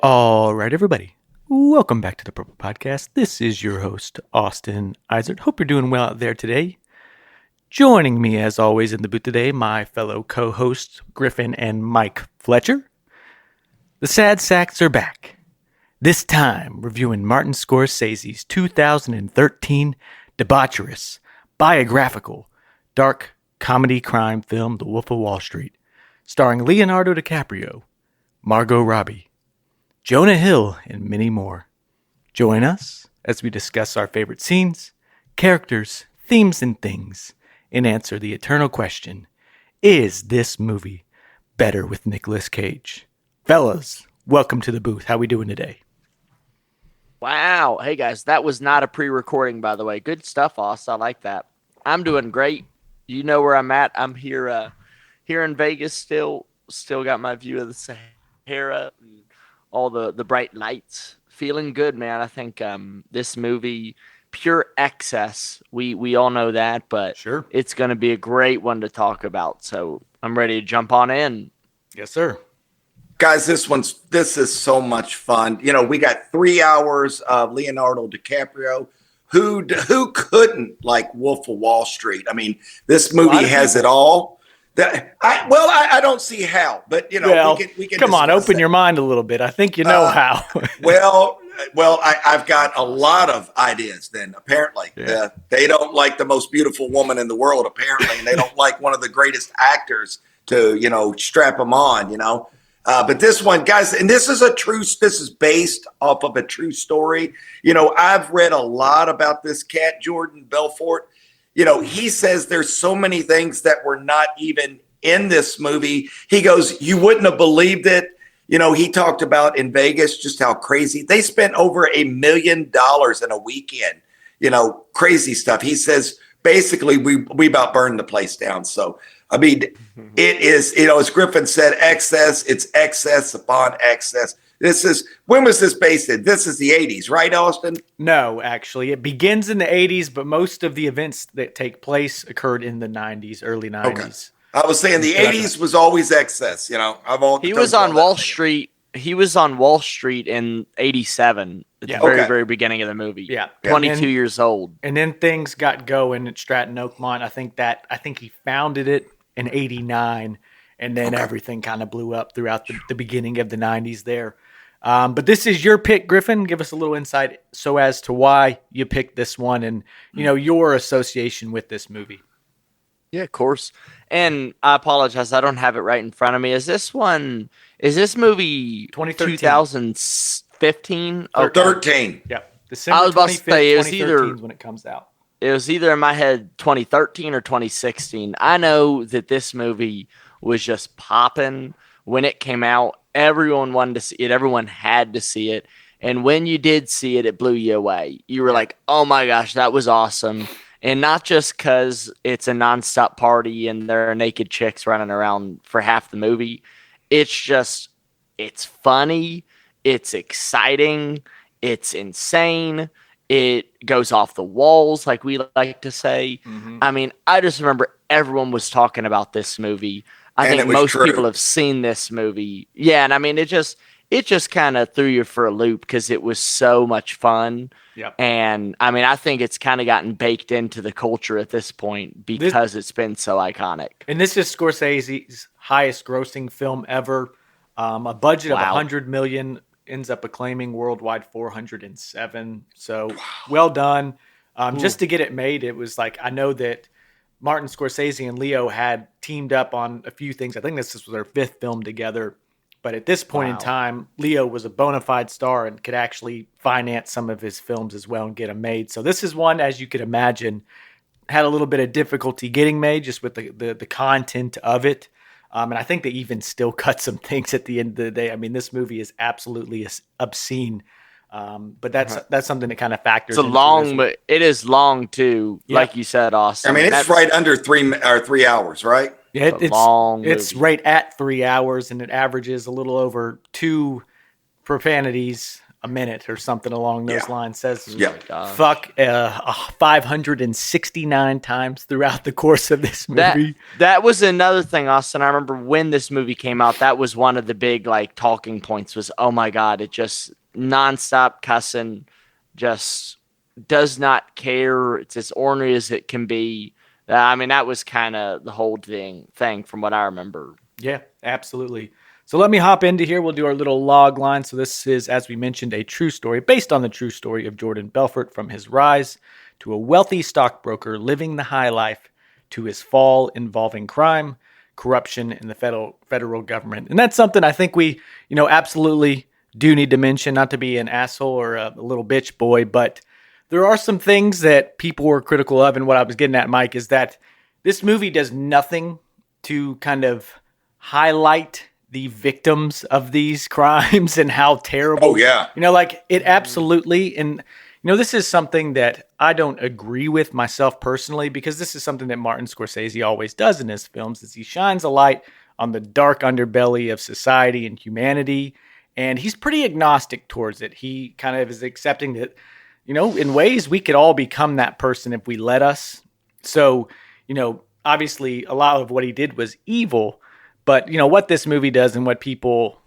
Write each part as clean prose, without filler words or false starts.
All right, everybody. Welcome back to the PRPL Podcast. This is your host, Austin Eisert. Hope you're doing well out there today. Joining me, as always, in the booth today, my fellow co-hosts, Griffin and Mike Fletcher. The Sad Sacks are back. This time, reviewing Martin Scorsese's 2013 debaucherous, biographical, dark comedy crime film, The Wolf of Wall Street, starring Leonardo DiCaprio, Margot Robbie, Jonah Hill, and many more. Join us as we discuss our favorite scenes, characters, themes, and things, and answer the eternal question, is this movie better with Nicolas Cage? Fellas, welcome to the booth. How we doing today? Wow. Hey, guys, that was not a pre-recording, by the way. Good stuff, Oz. I like that. I'm doing great. You know where I'm at. I'm here here in Vegas still got my view of the Sahara, and all the bright lights. Feeling good, man. I think this movie, pure excess. We all know that, but Sure. It's going to be a great one to talk about. So I'm ready to jump on in. Yes, sir. Guys, this is so much fun. You know, we got 3 hours of Leonardo DiCaprio. Who couldn't like Wolf of Wall Street? I mean, this movie has it all. I don't see how, but you know, we can come on, open that. Your mind a little bit. I think you know how. I've got a lot of ideas. Then apparently, they don't like the most beautiful woman in the world. Apparently, and they don't like one of the greatest actors to strap them on. But this one, guys, and this is based off of a true story. I've read a lot about this cat, Jordan Belfort. He says there's so many things that were not even in this movie. He goes, you wouldn't have believed it. He talked about in Vegas just how crazy they spent over $1 million in a weekend. Crazy stuff. He says basically we about burned the place down. So I mean, it is, as Griffin said, excess. It's excess upon excess. When was this based in? This is the 80s, right, Austin? No, actually. It begins in the 80s, but most of the events that take place occurred in the 90s, early 90s. Okay. I was saying the 80s was always excess. He was on Wall Street. He was on Wall Street in 87 at the very beginning of the movie. Yeah. 22 years old. And then things got going at Stratton Oakmont. I think he founded it in 89, and then everything kind of blew up throughout the beginning of the 90s there. But this is your pick, Griffin. Give us a little insight so as to why you picked this one and, your association with this movie. Yeah, of course. And I apologize, I don't have it right in front of me. Is this movie 2015? Oh, 13. Yeah. December I was about to say, it was 2013 is when it comes out. It was either in my head 2013 or 2016. I know that this movie was just popping when it came out. Everyone wanted to see it. Everyone had to see it. And when you did see it, it blew you away. You were like, oh my gosh, that was awesome. And not just because it's a nonstop party and there are naked chicks running around for half the movie. It's funny. It's exciting. It's insane. It goes off the walls, like we like to say. Mm-hmm. I mean, I just remember everyone was talking about this movie. I think most people have seen this movie. Yeah, and I mean, it just kind of threw you for a loop because it was so much fun. Yep. And I mean, I think it's kind of gotten baked into the culture at this point because it's been so iconic. And this is Scorsese's highest grossing film ever. A budget of $100 million, ends up acclaiming worldwide 407. So well done. Just to get it made, it was like, I know that Martin Scorsese and Leo had teamed up on a few things. I think this was their 5th film together. But at this point in time, Leo was a bona fide star and could actually finance some of his films as well and get them made. So this is one, as you could imagine, had a little bit of difficulty getting made just with the content of it. And I think they even still cut some things at the end of the day. I mean, this movie is absolutely obscene. But that's something that kind of factors. But it is long too, like you said, Austin. I mean, it's right under 3 hours, right? Yeah, it's right at 3 hours, and it averages a little over 2 profanities a minute or something along those lines. Says fuck 569 times throughout the course of this movie. That was another thing, Austin. I remember when this movie came out, that was one of the big like talking points was, oh my God, it just nonstop cussing, just does not care. It's as ornery as it can be. I mean, that was kind of the whole thing from what I remember. Yeah, absolutely. So let me hop into here. We'll do our little log line. So this is, as we mentioned, a true story based on the true story of Jordan Belfort from his rise to a wealthy stockbroker living the high life to his fall involving crime, corruption in the federal government. And that's something I think we, absolutely do need to mention, not to be an asshole or a little bitch boy, but there are some things that people were critical of. And what I was getting at, Mike, is that this movie does nothing to kind of highlight the victims of these crimes and how terrible. Oh, yeah. It absolutely. And, this is something that I don't agree with myself personally, because this is something that Martin Scorsese always does in his films, is he shines a light on the dark underbelly of society and humanity. And he's pretty agnostic towards it. He kind of is accepting that, in ways we could all become that person if we let us. So, obviously a lot of what he did was evil. But, what this movie does and what people,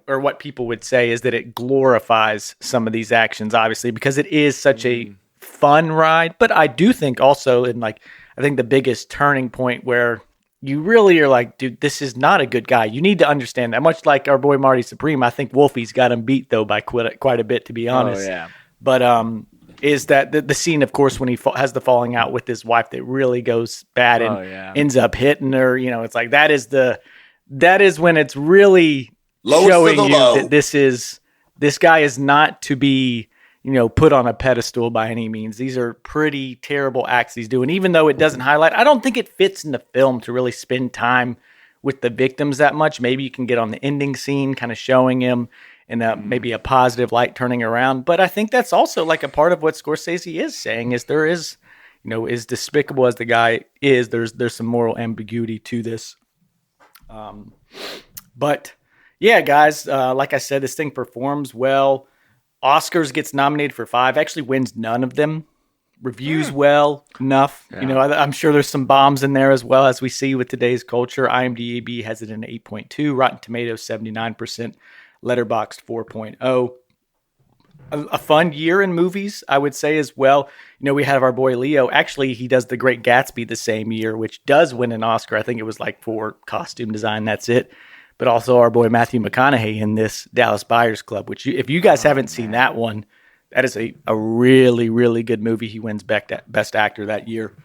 or what people would say is that it glorifies some of these actions, obviously, because it is such a fun ride. But I do think also, I think the biggest turning point where you really are like, dude, this is not a good guy. You need to understand that. Much like our boy Marty Supreme, I think Wolfie's got him beat, though, by quite a bit, to be honest. Oh, yeah. But is that the scene, of course, when he has the falling out with his wife that really goes bad and ends up hitting her. It's like that is when it's really showing you that this guy is not to be, put on a pedestal by any means. These are pretty terrible acts he's doing, even though it doesn't highlight. I don't think it fits in the film to really spend time with the victims that much. Maybe you can get on the ending scene, kind of showing him in maybe a positive light turning around. But I think that's also like a part of what Scorsese is saying is there is, as despicable as the guy is, there's some moral ambiguity to this. But yeah, guys, like I said, this thing performs well. Oscars gets nominated for 5, actually wins none of them. Reviews well enough. Yeah. I'm sure there's some bombs in there as well, as we see with today's culture. IMDb has it in 8.2, Rotten Tomatoes 79%, Letterboxd 4.0. A fun year in movies, I would say, as well. We have our boy Leo. Actually, he does The Great Gatsby the same year, which does win an Oscar. I think it was like for costume design. That's it. But also our boy Matthew McConaughey in this Dallas Buyers Club, which if you guys haven't seen that one, that is a really, really good movie. He wins Best Actor that year.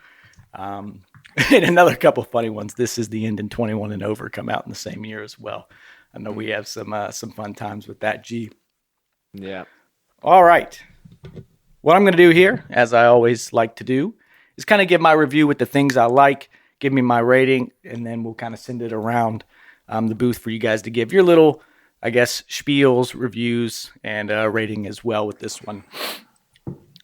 And another couple funny ones. This Is the End and 21 and Over come out in the same year as well. I know we have some fun times with that, G. Yeah. All right. What I'm going to do here, as I always like to do, is kind of give my review with the things I like, give me my rating, and then we'll kind of send it around the booth for you guys to give your little, I guess, spiels, reviews, and rating as well with this one.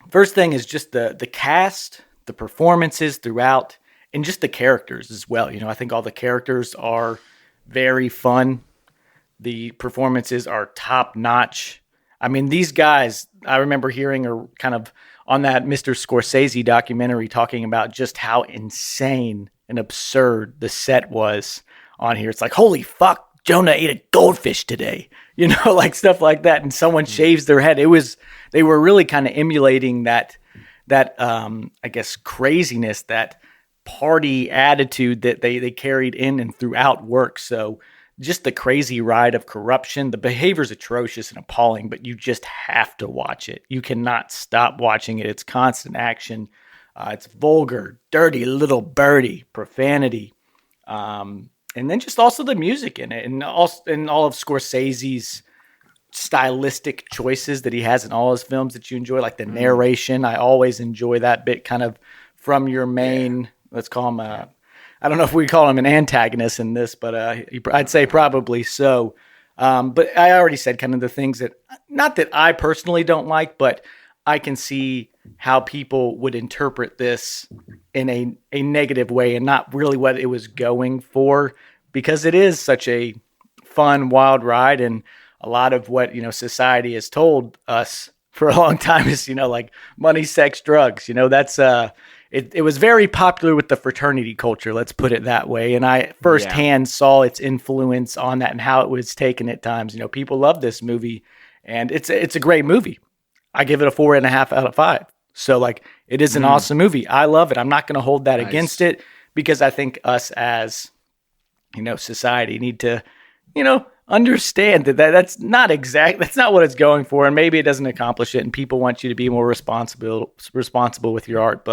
First thing is just the cast, the performances throughout, and just the characters as well. I think all the characters are very fun. The performances are top-notch. I mean, these guys, I remember hearing kind of on that Mr. Scorsese documentary talking about just how insane and absurd the set was on here. It's like, holy fuck, Jonah ate a goldfish today. Like stuff like that. And someone shaves their head. They were really kind of emulating that I guess, craziness, that party attitude that they carried in and throughout work. So just the crazy ride of corruption. The behavior is atrocious and appalling, but you just have to watch it. You cannot stop watching it. It's constant action. It's vulgar, dirty little birdie, profanity. And then just also the music in it, and all of Scorsese's stylistic choices that he has in all his films that you enjoy, like the narration. I always enjoy that bit kind of from your main, let's call him I don't know if we call him an antagonist in this, but I'd say probably so. But I already said kind of the things that, not that I personally don't like, but I can see how people would interpret this in a negative way and not really what it was going for, because it is such a fun, wild ride. And a lot of what, society has told us for a long time is, like money, sex, drugs, that's, it was very popular with the fraternity culture. Let's put it that way. And I firsthand saw its influence on that and how it was taken at times. People love this movie, and it's a great movie. I give it a 4.5 out of 5. So like, it is an awesome movie. I love it. I'm not going to hold that against it, because I think us as, society need to, understand that's not what it's going for. And maybe it doesn't accomplish it. And people want you to be more responsible with your art.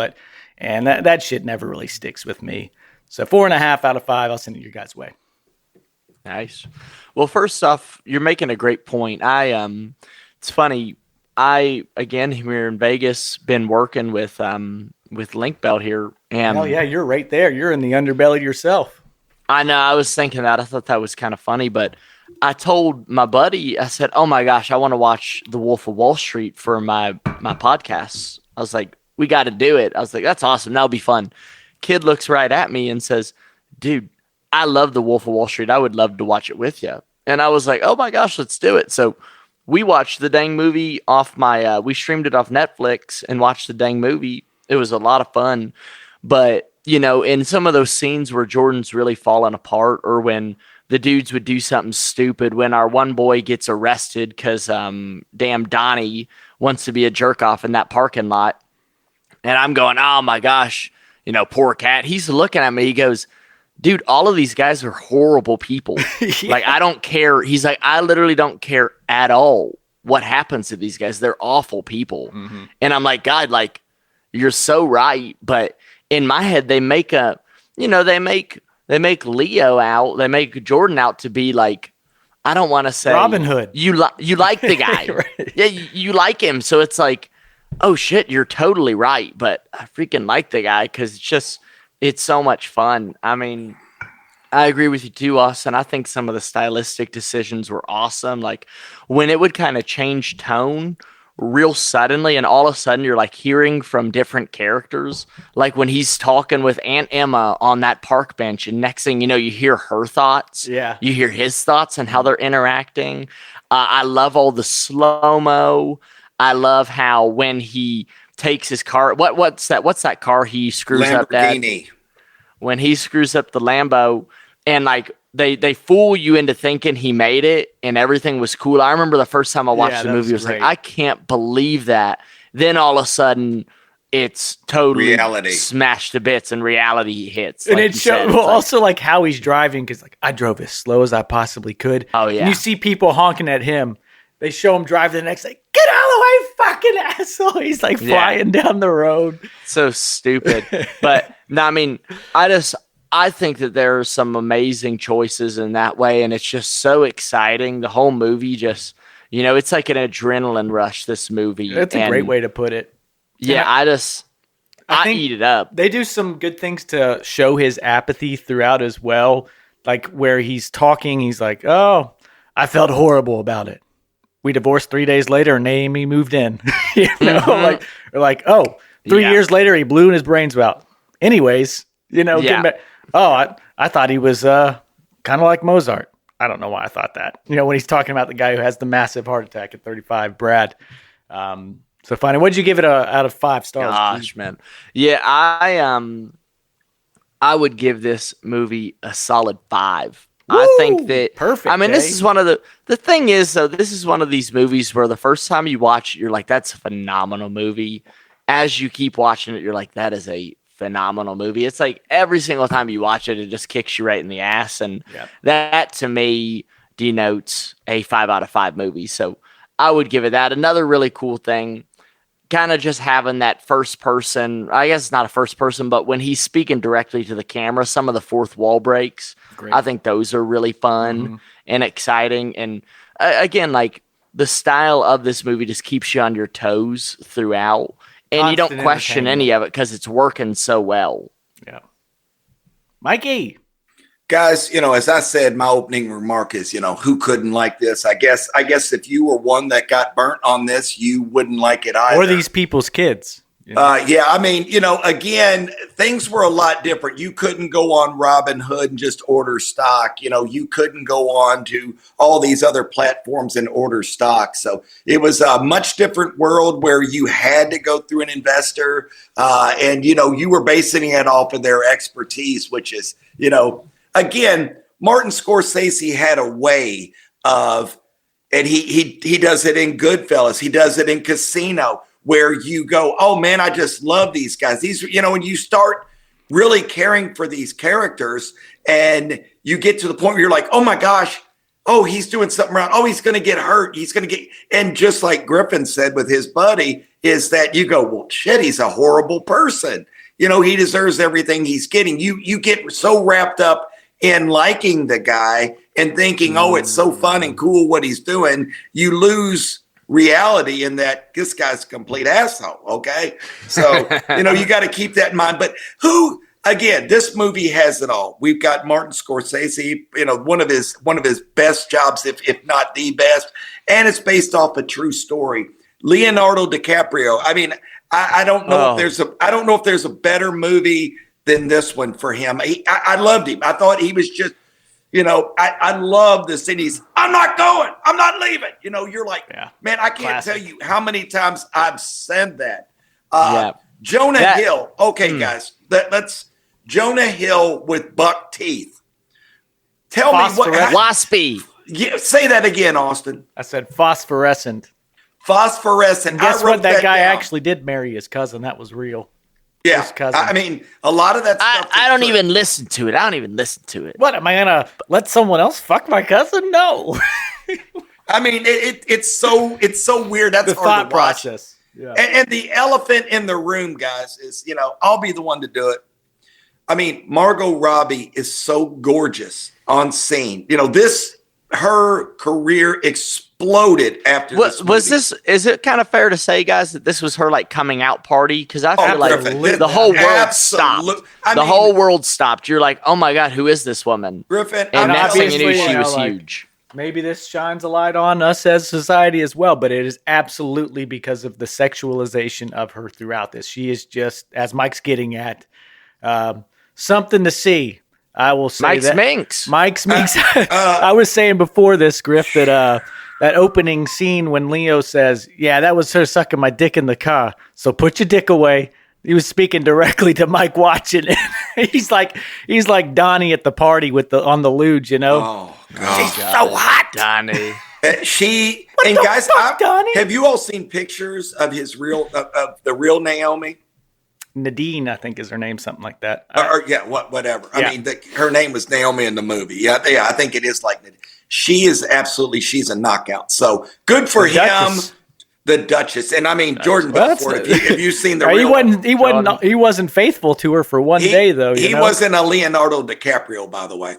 And that shit never really sticks with me. So 4.5 out of 5, I'll send it your guys' way. Nice. Well, first off, you're making a great point. It's funny. Again, here in Vegas, been working with Link Belt here. And oh yeah, you're right there. You're in the underbelly yourself. I know. I was thinking that. I thought that was kind of funny, but I told my buddy, I said, "Oh my gosh, I want to watch The Wolf of Wall Street for my podcast." I was like, "We got to do it." I was like, "That's awesome. That'll be fun." Kid looks right at me and says, "Dude, I love The Wolf of Wall Street. I would love to watch it with you." And I was like, "Oh my gosh, let's do it." So we watched the dang movie off we streamed it off Netflix and watched the dang movie. It was a lot of fun. But, in some of those scenes where Jordan's really falling apart, or when the dudes would do something stupid, when our one boy gets arrested because damn Donnie wants to be a jerk off in that parking lot. And I'm going, oh my gosh, poor cat. He's looking at me. He goes, "Dude, all of these guys are horrible people." Yeah. Like, I don't care. He's like, "I literally don't care at all what happens to these guys. They're awful people." Mm-hmm. And I'm like, God, like, you're so right. But in my head, they make they make Leo out, they make Jordan out to be like, I don't want to say Robin Hood. You like the guy. Right. Yeah, you like him. So it's like, oh shit, you're totally right. But I freaking like the guy because it's so much fun. I mean, I agree with you too, Austin. I think some of the stylistic decisions were awesome. Like when it would kind of change tone real suddenly, and all of a sudden you're like hearing from different characters. Like when he's talking with Aunt Emma on that park bench, and next thing you know, you hear her thoughts. Yeah. You hear his thoughts and how they're interacting. I love all the slow-mo. I love how when he takes his car, what's that car he screws up that? Lamborghini. When he screws up the Lambo, and like they fool you into thinking he made it and everything was cool. I remember the first time I watched the movie, I was like, I can't believe that. Then all of a sudden, it's totally reality smashed to bits, and reality hits. And it shows also like how he's driving, because like I drove as slow as I possibly could. Oh yeah, and you see people honking at him. They show him drive the next, like, get out of the way, fucking asshole. He's like flying down the road. So stupid. But no, I mean, I think that there are some amazing choices in that way, and it's just so exciting. The whole movie just, it's like an adrenaline rush, this movie. That's a great way to put it. Yeah, I eat it up. They do some good things to show his apathy throughout as well. Like where he's talking, he's like, "Oh, I felt horrible about it. We divorced 3 days later and Amy moved in." Like, oh, 3 years later, he blew his brains out. Anyways, getting back. Oh, I thought he was kind of like Mozart. I don't know why I thought that. When he's talking about the guy who has the massive heart attack at 35, Brad. So funny. What'd you give it out of 5 stars? Gosh, man. Yeah, I would give this movie a solid 5. Woo! I think that perfect. I mean, this is one of the thing is though, this is one of these movies where the first time you watch it, you're like, that's a phenomenal movie. As you keep watching it, you're like, that is a phenomenal movie. It's like every single time you watch it, it just kicks you right in the ass. And that to me denotes a 5 out of 5 movie. So I would give it that. Another really cool thing, kind of just having that first person, I guess it's not a first person, but when he's speaking directly to the camera, some of the fourth wall breaks, great. I think those are really fun and exciting. And again, like the style of this movie just keeps you on your toes throughout. And you don't question any of it because it's working so well. Yeah. Mikey. Guys, as I said, my opening remark is, who couldn't like this? I guess if you were one that got burnt on this, you wouldn't like it either. Or these people's kids. Yeah, I mean, again, things were a lot different. You couldn't go on Robinhood and just order stock. You couldn't go on to all these other platforms and order stock. So it was a much different world where you had to go through an investor. And you were basing it off of their expertise, which is, again, Martin Scorsese had a way of, and he does it in Goodfellas. He does it in Casino, where you go, oh man, I just love these guys. These, when you start really caring for these characters and you get to the point where you're like, oh my gosh, oh, he's doing something wrong. Oh, he's going to get hurt. And just like Griffin said with his buddy, is that you go, well, shit, he's a horrible person. He deserves everything he's getting. You get so wrapped up in liking the guy and thinking, oh, it's so fun and cool what he's doing. You lose reality in that this guy's a complete asshole. Okay. So, you got to keep that in mind. But again, this movie has it all. We've got Martin Scorsese, one of his best jobs, if not the best. And it's based off a true story. Leonardo DiCaprio. I mean, I don't know if there's a better movie than this one for him. I loved him. I thought he was just, I love the cities. I'm not going. I'm not leaving. You're like, man, I can't tell you how many times I've said that. Jonah Hill. Okay, guys, let's Jonah Hill with buck teeth. Tell me what. Waspy. Yeah, say that again, Austin. I said phosphorescent. Phosphorescent. Guess what? That guy actually did marry his cousin. That was real. Yeah, I mean, a lot of that stuff. I don't even listen to it. What, am I gonna let someone else fuck my cousin? No. I mean, it's so weird. That's the thought process. Yeah. And the elephant in the room, guys, is I'll be the one to do it. I mean, Margot Robbie is so gorgeous on scene. Her career exploded after this movie. Is it kind of fair to say, guys, that this was her like coming out party? Because I feel like the whole world stopped. The whole world stopped. You're like, oh my God, who is this woman? Griffin, and that's when you knew she was huge. Maybe this shines a light on us as society as well, but it is absolutely because of the sexualization of her throughout this. She is just, as Mike's getting at, something to see. I will say Mike's that Minx. Mike's Minx. I was saying before this, Griff, that that opening scene when Leo says, "Yeah, that was her sucking my dick in the car. So put your dick away." He was speaking directly to Mike watching it. he's like Donnie at the party on the ludes, Oh, she's so hot, Donnie. Guys, Donnie? Have you all seen pictures of of the real Naomi? Nadine, I think is her name, something like that. Whatever. Yeah. I mean, her name was Naomi in the movie. Yeah, I think it is like that. She's a knockout. So good for him. Duchess. The Duchess. And I mean, Jordan Belfort, have you seen the real? He wasn't faithful to her for one day, though. He wasn't a Leonardo DiCaprio, by the way.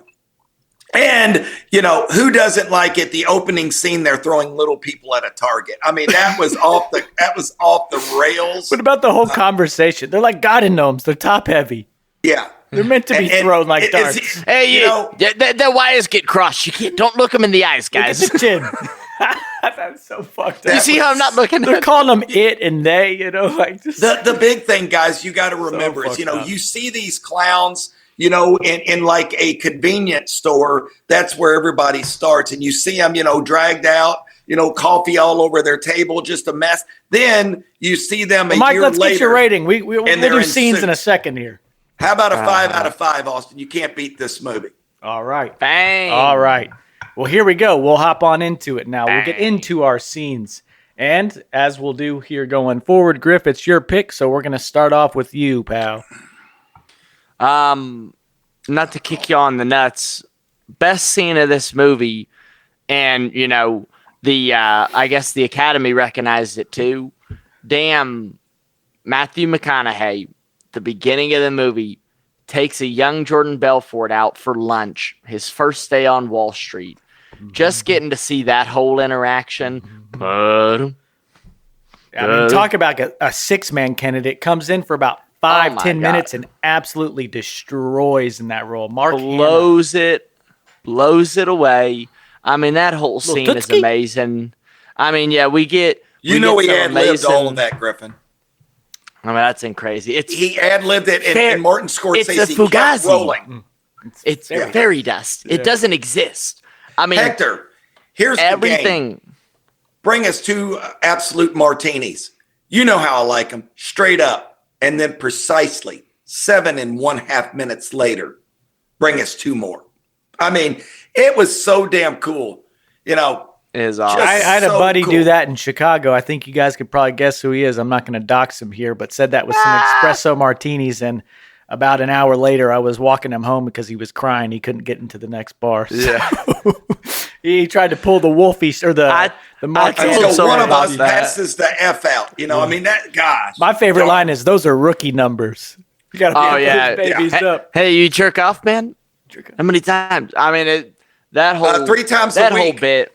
And, who doesn't like it? The opening scene, they're throwing little people at a target. I mean, that was off the rails. What about the whole conversation? They're like garden gnomes. They're top heavy. Yeah. They're meant to be thrown like darts. Hey, the wires get crossed. Don't look them in the eyes, guys. Look at the chin. That's so fucked up. You see how I'm not looking? They're calling them it and they, like just the big thing, guys, you got to remember is, you see these clowns, in like a convenience store, that's where everybody starts. And you see them, dragged out, coffee all over their table, just a mess. Then you see them Mike, year let's later. get your rating. We'll do scenes in a second here. How about a 5 out of 5, Austin? You can't beat this movie. All right. Bang. All right. Well, here we go. We'll hop on into it now. We'll get into our scenes. And as we'll do here going forward, Griff, it's your pick, so we're going to start off with you, pal. Not to kick you on the nuts, best scene of this movie, and I guess the Academy recognized it too. Damn, Matthew McConaughey, the beginning of the movie, takes a young Jordan Belfort out for lunch, his first day on Wall Street. Just getting to see that whole interaction. I mean, talk about a 6-man candidate, comes in for about 5-10 minutes and absolutely destroys in that role. Mark blows it away. I mean, that whole scene is amazing. I mean, yeah, we get he had lived all of that, Griffin. I mean, that's crazy. He ad-libbed it, and Martin Scorsese it's a Fugazi. kept rolling. It's fairy dust. It doesn't exist. I mean, Hector, here's everything. The game. Bring us 2 absolute martinis. You know how I like them, straight up, and then precisely 7.5 minutes later, bring us 2 more. I mean, it was so damn cool. You know, it is awesome. I had a buddy do that in Chicago. I think you guys could probably guess who he is. I'm not going to dox him here, but said that with some espresso martinis. And about an hour later, I was walking him home because he was crying. He couldn't get into the next bar. So Yeah. he tried to pull the wolfie or the martini. One of us passes the F out. You know, I mean, that, gosh. My favorite line is, those are rookie numbers. You got to those babies up. Hey, you jerk off, man? How many times? I mean, that whole 3 times that a week. whole bit.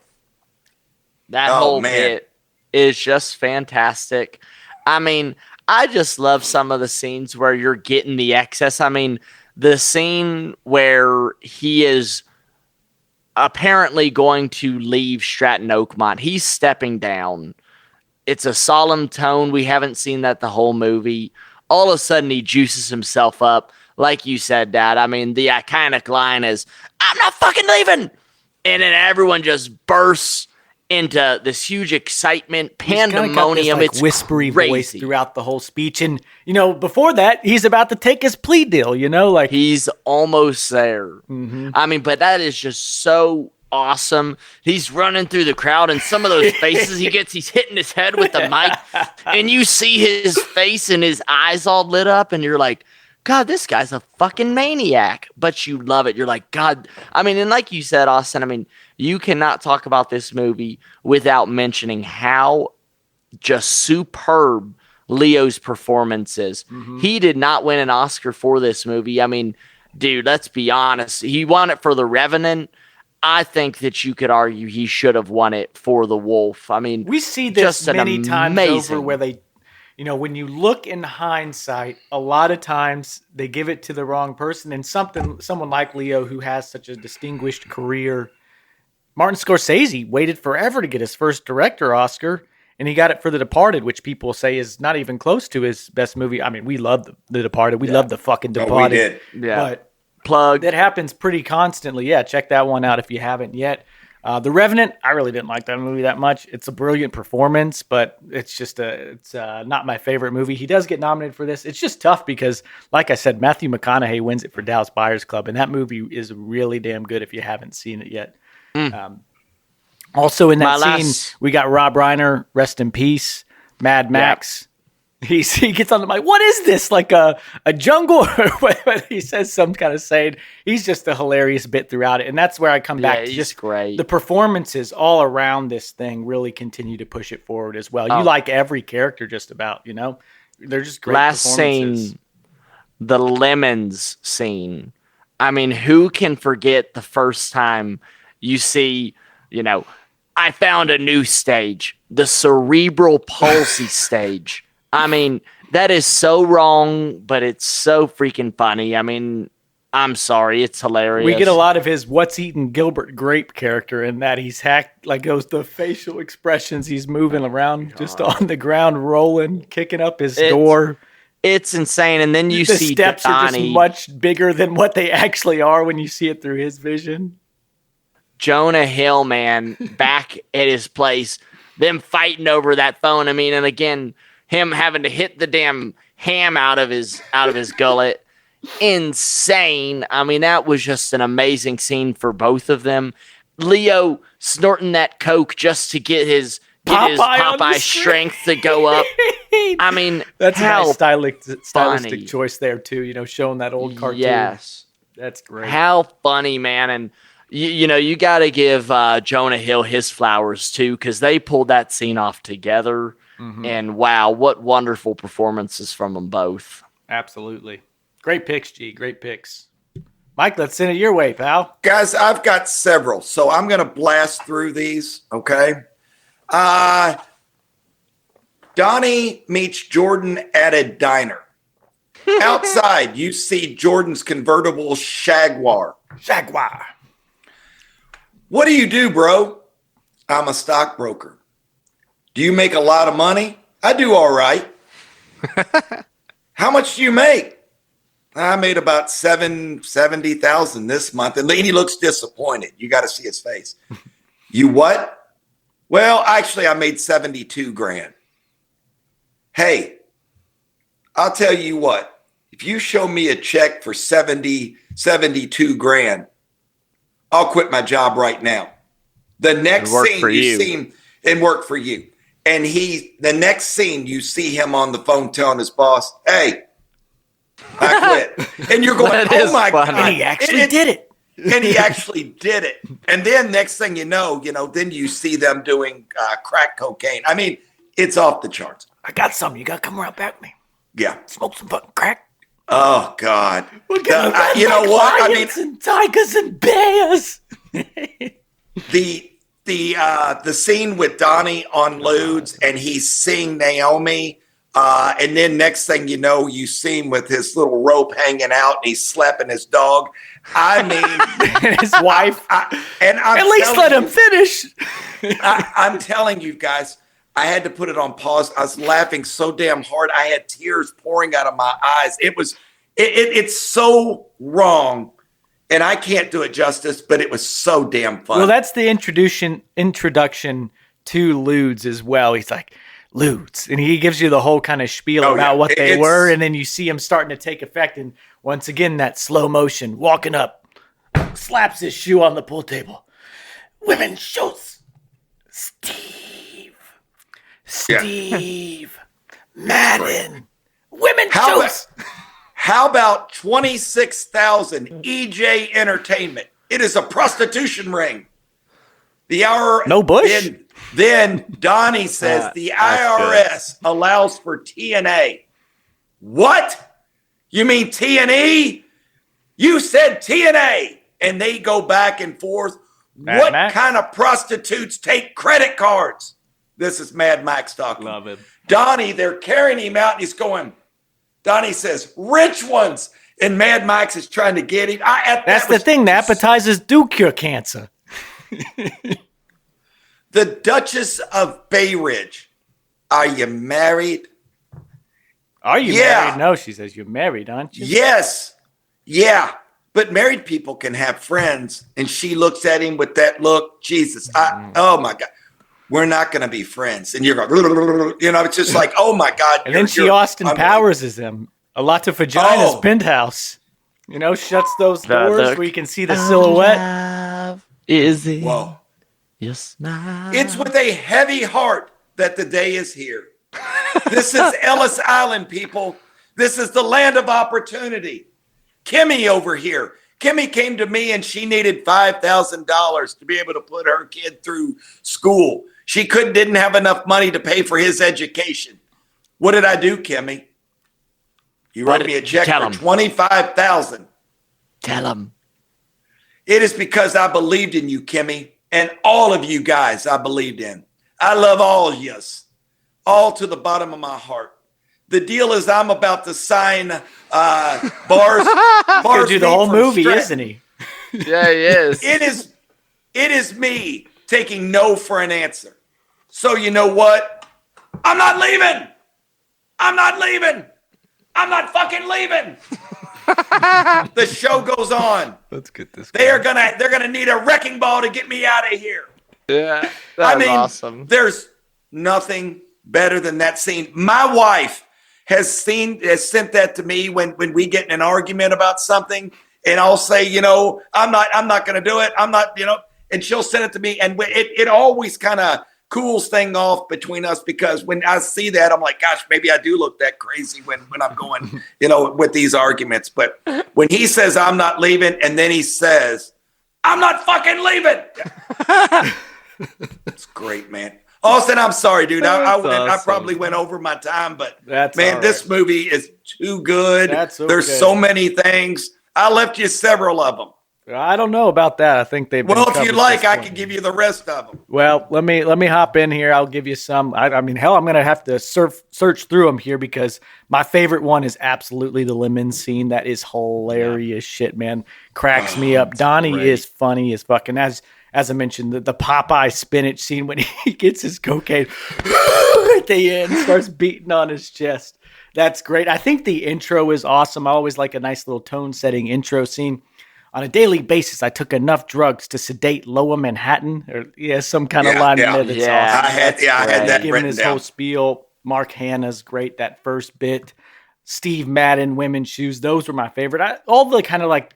That whole bit is just fantastic. I mean, I just love some of the scenes where you're getting the excess. I mean, the scene where he is apparently going to leave Stratton Oakmont. He's stepping down. It's a solemn tone. We haven't seen that the whole movie. All of a sudden, he juices himself up. Like you said, Dad. I mean, the iconic line is, "I'm not fucking leaving." And then everyone just bursts into this huge excitement, pandemonium. This, it's whispery crazy. voice throughout the whole speech. And, you know, before that, he's about to take his plea deal, you know? Like he's almost there. Mm-hmm. I mean, but that is just so awesome. He's running through the crowd, and some of those faces he's hitting his head with the mic, and you see his face and his eyes all lit up, and you're like, God, this guy's a fucking maniac. But you love it. You're like, God. I mean, and like you said, Austin, I mean, you cannot talk about this movie without mentioning how just superb Leo's performance is. Mm-hmm. He did not win an Oscar for this movie. I mean, dude, let's be honest. He won it for The Revenant. I think that you could argue he should have won it for The Wolf. I mean, we see this many times over where they, you know, when you look in hindsight, a lot of times they give it to the wrong person. And someone like Leo, who has such a distinguished career, Martin Scorsese waited forever to get his first director Oscar, and he got it for The Departed, which people say is not even close to his best movie. I mean, we love The Departed. We love the fucking Departed. Oh, we did. Yeah. But plug. That happens pretty constantly. Yeah, check that one out if you haven't yet. The Revenant, I really didn't like that movie that much. It's a brilliant performance, but it's not my favorite movie. He does get nominated for this. It's just tough because, like I said, Matthew McConaughey wins it for Dallas Buyers Club, and that movie is really damn good if you haven't seen it yet. Also in that scene, we got Rob Reiner, rest in peace, Mad Max. Yep. He gets on the mic. What is this? Like a jungle? He says some kind of saying. He's just a hilarious bit throughout it. And that's where I come back to just great. The performances all around this thing really continue to push it forward as well. You like every character just about, you know? They're just great performances. Scene, the lemons scene. I mean, who can forget the first time you see, you know, I found a new stage, the cerebral palsy stage. I mean, that is so wrong, but it's so freaking funny. I mean, I'm sorry. It's hilarious. We get a lot of his What's Eating Gilbert Grape character in that he's hacked, like the facial expressions. He's moving around just on the ground, rolling, kicking up his door. It's insane. And then you see the steps Donnie. Are just much bigger than what they actually are when you see it through his vision. Jonah Hill, man, back at his place, them fighting over that phone. I mean, and again, him having to hit the damn ham out of his gullet. Insane. I mean, that was just an amazing scene for both of them. Leo snorting that Coke just to get his Popeye strength to go up. I mean, that's a nice stylistic choice there too, you know, showing that old cartoon. Yes. That's great. How funny, man. And you know, you got to give Jonah Hill his flowers too, because they pulled that scene off together. Mm-hmm. And wow, what wonderful performances from them both. Absolutely. Great picks, G. Great picks. Mike, let's send it your way, pal. Guys, I've got several, so I'm going to blast through these, okay? Donnie meets Jordan at a diner. Outside, you see Jordan's convertible Jaguar. What do you do, bro? I'm a stockbroker. Do you make a lot of money? I do all right. How much do you make? I made about $70,000 this month. And he looks disappointed. You got to see his face. You what? Well, actually, I made 72 grand. Hey, I'll tell you what. If you show me a check for 72 grand, I'll quit my job right now. The next scene you see him and work for you. And the next scene you see him on the phone telling his boss, hey, I quit. And you're going, oh my God. And he actually did it. And he actually did it. And then next thing you know, then you see them doing crack cocaine. I mean, it's off the charts. I got something. You got to come around back with me. Yeah. Smoke some fucking crack. Oh, God. You know what? I mean, and tigers and bears. The scene with Donnie on Ludes and he's seeing Naomi. And then next thing you know, you see him with his little rope hanging out and he's slapping his dog. I mean, and his wife. At least let him finish. I'm telling you guys, I had to put it on pause. I was laughing so damn hard. I had tears pouring out of my eyes. It's so wrong. And I can't do it justice, but it was so damn fun. Well, that's the introduction to Ludes as well. He's like, Ludes. And he gives you the whole kind of spiel about what they were. And then you see him starting to take effect. And once again, that slow motion, walking up, slaps his shoe on the pool table. Women's shows. Steve. Madden. Women's shows. How about 26,000 EJ Entertainment? It is a prostitution ring. The hour. No Bush? Then Donnie says the IRS allows for TNA. What? You mean TNE? You said TNA. And they go back and forth. What kind of prostitutes take credit cards? This is Mad Max talking. Love it. Donnie, they're carrying him out and he's going. Donnie says, rich ones. And Mad Max is trying to get him. That's the thing. The appetizers do cure cancer. The Duchess of Bay Ridge. Are you married? Are you married? No, she says, you're married, aren't you? Yes. Yeah. But married people can have friends. And she looks at him with that look. Jesus. Oh, my God. We're not going to be friends. And you're going, it's just like, oh, my God. And then she Austin Powers them. A lot of vaginas penthouse. Shuts those doors where you can see the silhouette. Is it? Whoa. Your smile. It's with a heavy heart that the day is here. This is Ellis Island, people. This is the land of opportunity. Kimmy over here. Kimmy came to me and she needed $5,000 to be able to put her kid through school. She didn't have enough money to pay for his education. What did I do, Kimmy? You wrote me a check for $25,000. Tell him. It is because I believed in you, Kimmy, and all of you guys I believed in. I love all of yous, all to the bottom of my heart. The deal is I'm about to sign bars. He'll do the whole movie, isn't he? Yeah, he is. It is me taking no for an answer. So you know what? I'm not leaving. I'm not leaving. I'm not fucking leaving. The show goes on. Let's get this. They're gonna need a wrecking ball to get me out of here. Yeah, that's awesome. There's nothing better than that scene. My wife has sent that to me when we get in an argument about something, and I'll say, I'm not gonna do it. I'm not, and she'll send it to me, and it always kind of cools thing off between us, because when I see that, I'm like, gosh, maybe I do look that crazy when I'm going, with these arguments. But when he says I'm not leaving, and then he says, I'm not fucking leaving. It's great, man. Austin, I'm sorry, dude. I probably went over my time, but this movie is too good. There's so many things. I left you several of them. I don't know about that. I think they've been if you'd like, I can give you the rest of them. Well, let me hop in here. I'll give you some. I mean, hell, I'm gonna have to search through them here, because my favorite one is absolutely the lemon scene. That is hilarious shit, man. Cracks me up. Donnie is funny as fucking. As as I mentioned, the Popeye spinach scene when he gets his cocaine at the end, starts beating on his chest. That's great. I think the intro is awesome. I always like a nice little tone-setting intro scene. On a daily basis, I took enough drugs to sedate Lower Manhattan. Or some kind of line in there that's awesome. I had that giving written his down. whole spiel. Mark Hanna's great, that first bit. Steve Madden, Women's Shoes, those were my favorite. All the kind of like,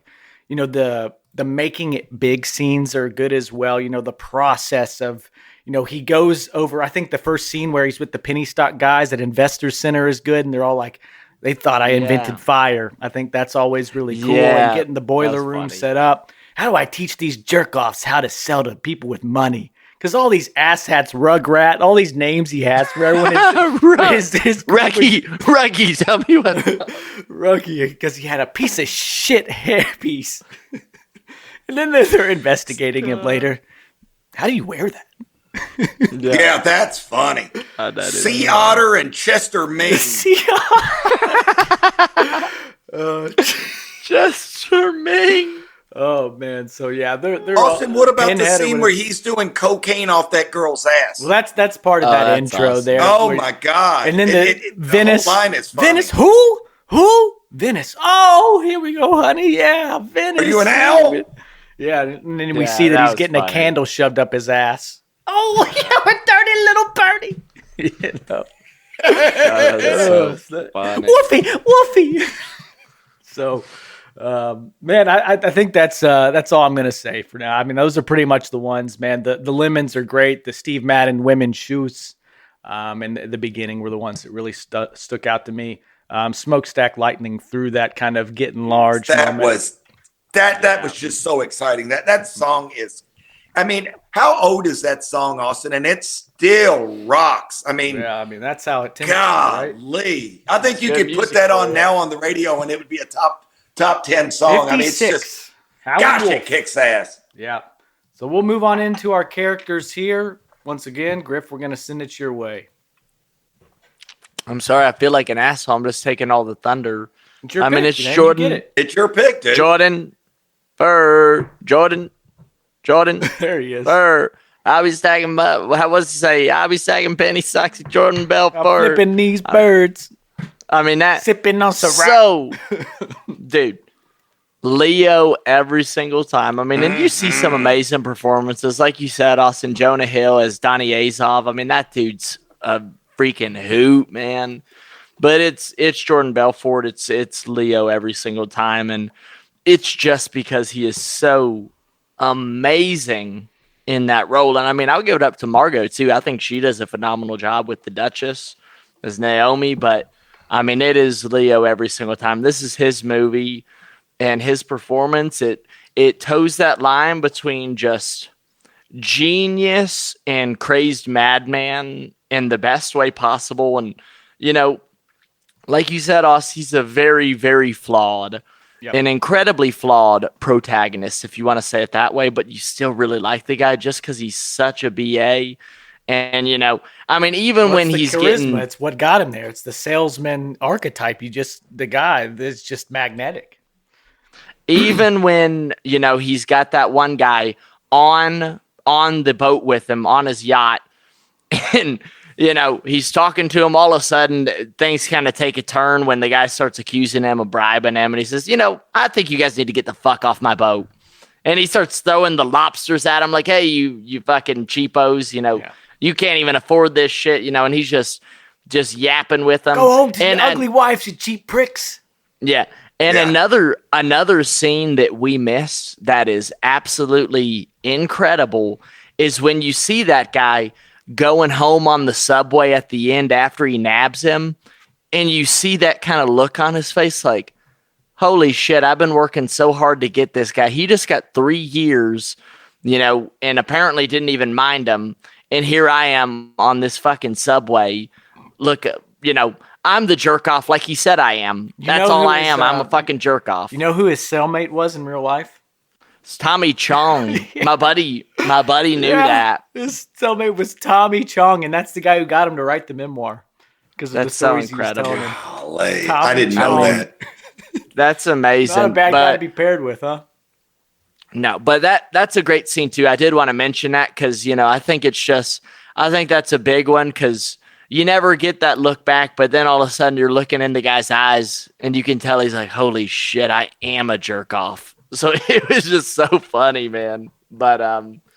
the making it big scenes are good as well. The process of, he goes over, I think the first scene where he's with the penny stock guys at Investor Center is good. And they're all like, they thought I invented fire. I think that's always really cool. Yeah, and getting the boiler room set up. How do I teach these jerk-offs how to sell to people with money? Because all these asshats, Rugrat, all these names he has for everyone is Ruggy, tell me what. Ruggy, because he had a piece of shit hairpiece. And then they're investigating him later. How do you wear that? Yeah, that's funny. Sea Otter and Chester Ming. Chester Ming. Oh man, so yeah, they're Austin, what about the scene where he's doing cocaine off that girl's ass? Well, that's part of that intro awesome. there. Oh my god! And then Venice, the whole line is funny. Venice, who? Venice. Oh, here we go, honey. Yeah, Venice. Are you an owl? Yeah, and then we see that he's getting a candle shoved up his ass. Oh, you're a dirty little birdie. That's so funny. Woofy. So, man, I think that's all I'm gonna say for now. I mean, those are pretty much the ones, man. The lemons are great. The Steve Madden Women's Shoes, and the beginning were the ones that really stuck out to me. Smokestack Lightning through that kind of getting large. That was just so exciting. That song is. I mean, how old is that song, Austin? And it still rocks. I mean, that's how it tends golly. to be, right? I think you could put that on now on the radio, and it would be a top 10 song. 56. I mean, it's just gosh, it kicks ass. Yeah. So we'll move on into our characters here. Once again, Griff, we're going to send it your way. I'm sorry, I feel like an asshole. I'm just taking all the thunder. It's your pick, it's man. Jordan. It's your pick, dude. Jordan. There he is. I'll be stacking, how was he say? I'll be stacking penny stocks at Jordan Belfort. Flipping these birds. I mean, that. Sipping on some So, dude, Leo every single time. I mean, and you see some amazing performances. Like you said, Austin, Jonah Hill as Donnie Azov. I mean, that dude's a freaking hoot, man. But it's Jordan Belfort. It's Leo every single time. And it's just because he is so amazing in that role. And I mean, I'll give it up to Margot too. I think she does a phenomenal job with the Duchess as Naomi, but I mean, it is Leo every single time. This is his movie, and his performance, it toes that line between just genius and crazed madman in the best way possible. And, like you said, Oz, he's a very, very flawed, an incredibly flawed protagonist, if you want to say it that way, but you still really like the guy just because he's such a BA. And, I mean, even when he's getting... It's what got him there. It's the salesman archetype. The guy that's just magnetic. Even when, he's got that one guy on the boat with him, on his yacht, and, he's talking to him, all of a sudden, things kind of take a turn when the guy starts accusing him of bribing him, and he says, I think you guys need to get the fuck off my boat. And he starts throwing the lobsters at him like, hey, you fucking cheapos, you can't even afford this shit, and he's just yapping with them. Go home to your ugly wives, you cheap pricks. Yeah. And another scene that we missed that is absolutely incredible is when you see that guy going home on the subway at the end after he nabs him, and you see that kind of look on his face like, holy shit, I've been working so hard to get this guy. He just got 3 years, and apparently didn't even mind him. And here I am on this fucking subway. Look, I'm the jerk off like he said I am. That's all I am. I'm a fucking jerk off. You know who his cellmate was in real life? It's Tommy Chong. My buddy knew that. His cellmate was Tommy Chong, and that's the guy who got him to write the memoir. Because that's so incredible. I didn't know that. That's amazing. Not a bad guy to be paired with, huh? No, but that's a great scene too. I did want to mention that because, I think that's a big one because you never get that look back, but then all of a sudden you're looking in the guy's eyes and you can tell he's like, holy shit, I am a jerk off. So it was just so funny, man. But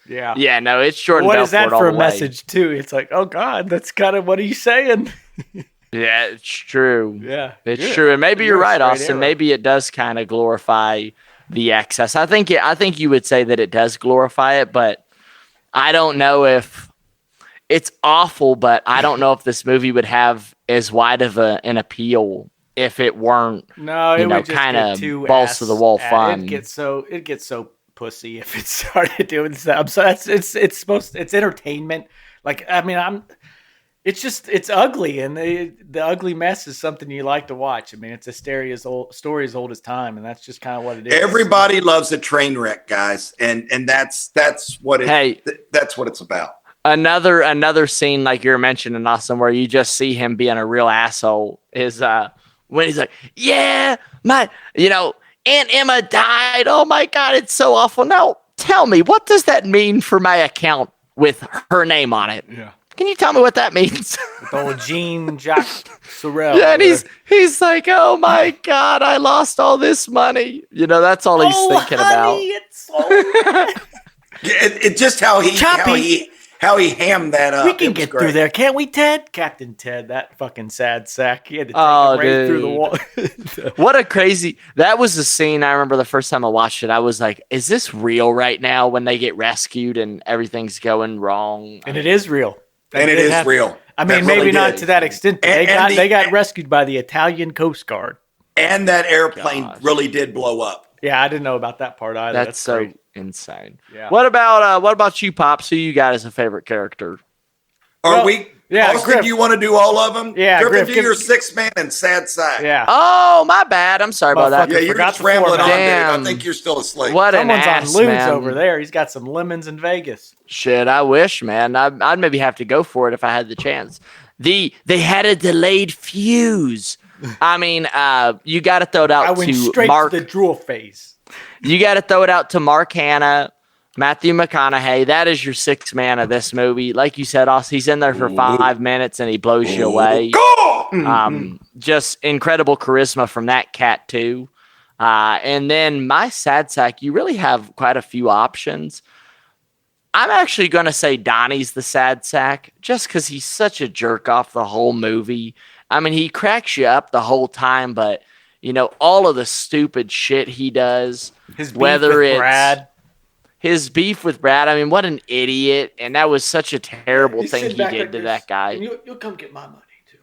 yeah, no, it's Jordan What Belfort is that all for a the way. message too? It's like, oh God, that's kind of what he's saying. Yeah, it's true. Yeah, it's good. true. And maybe you're right, Austin. Arrow. Maybe it does kind of glorify the excess. I think you would say that it does glorify it, but I don't know if it's awful, but I don't know if this movie would have as wide of an appeal if it weren't, it would just kind get of too balls to the wall fun. It gets so pussy if it started doing stuff. So it's entertainment. Like, I mean, it's ugly, and the ugly mess is something you like to watch. I mean, it's a story as old as time, and that's just kind of what it is. Everybody loves a train wreck, guys, and that's what that's what it's about. Another scene like you're mentioning, Austin, where you just see him being a real asshole is when he's like, yeah, my Aunt Emma died. Oh my God, it's so awful. Now tell me, what does that mean for my account with her name on it? Yeah. Can you tell me what that means? With old Jean-Jacques Sorel. Yeah, and he's like, oh my God, I lost all this money. That's all he's thinking about. It's so It just how he hammed that up. We can get through there, can't we, Ted? Captain Ted, that fucking sad sack. He had to take him right through the wall. What a crazy... That was the scene I remember the first time I watched it. I was like, is this real right now when they get rescued and everything's going wrong? And it is real. And it is real. I mean, maybe not to that extent. But they got rescued by the Italian Coast Guard. And that airplane really did blow up. Yeah, I didn't know about that part either. That's so great. Insane. Yeah. What about you, Pops? Who you got as a favorite character? Yeah, Austin, do you want to do all of them? Yeah, Griffin, do your six man and sad sack. Yeah. Oh, my bad. I'm sorry about that. Yeah, you're just rambling on, dude. I think you're still asleep. Someone's on ludes over there. He's got some lemons in Vegas. Shit, I wish, man. I'd maybe have to go for it if I had the chance. They had a delayed fuse. I mean, you got to throw it out I went to straight Mark. to the drool phase. You got to throw it out to Mark Hanna, Matthew McConaughey. That is your sixth man of this movie. Like you said, Austin, he's in there for 5 minutes and he blows you away. Just incredible charisma from that cat too. And then my sad sack, you really have quite a few options. I'm actually going to say Donnie's the sad sack just because he's such a jerk off the whole movie. I mean, he cracks you up the whole time, but all of the stupid shit he does. His beef with Brad. His beef with Brad. I mean, what an idiot. And that was such a terrible thing he did to that guy. You'll come get my money, too.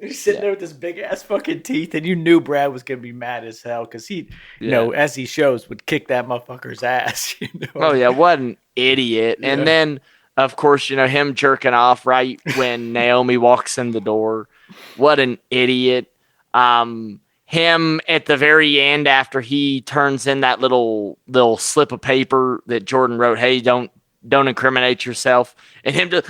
He's sitting there with his big-ass fucking teeth, and you knew Brad was going to be mad as hell because he, as he shows, would kick that motherfucker's ass. Oh, yeah, what an idiot. Yeah. And then, of course, him jerking off right when Naomi walks in the door. What an idiot. Him at the very end after he turns in that little slip of paper that Jordan wrote, hey, don't incriminate yourself. And him just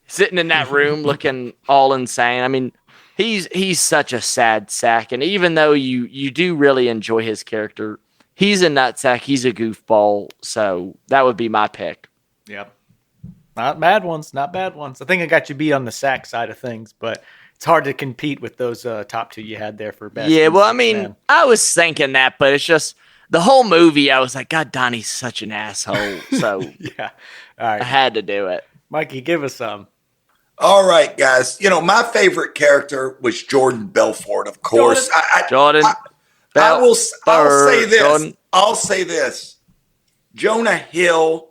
sitting in that room looking all insane. I mean, he's such a sad sack. And even though you do really enjoy his character, he's a nutsack. He's a goofball. So that would be my pick. Yep. Not bad ones. I think I got you beat on the sack side of things, but it's hard to compete with those top two you had there for best. Yeah, well, I mean, I was thinking that, but it's just the whole movie. I was like, God, Donnie's such an asshole. So yeah, all right, I had to do it. Mikey, give us some. All right, guys. My favorite character was Jordan Belfort, of course. I'll say this. Jordan. I'll say this. Jonah Hill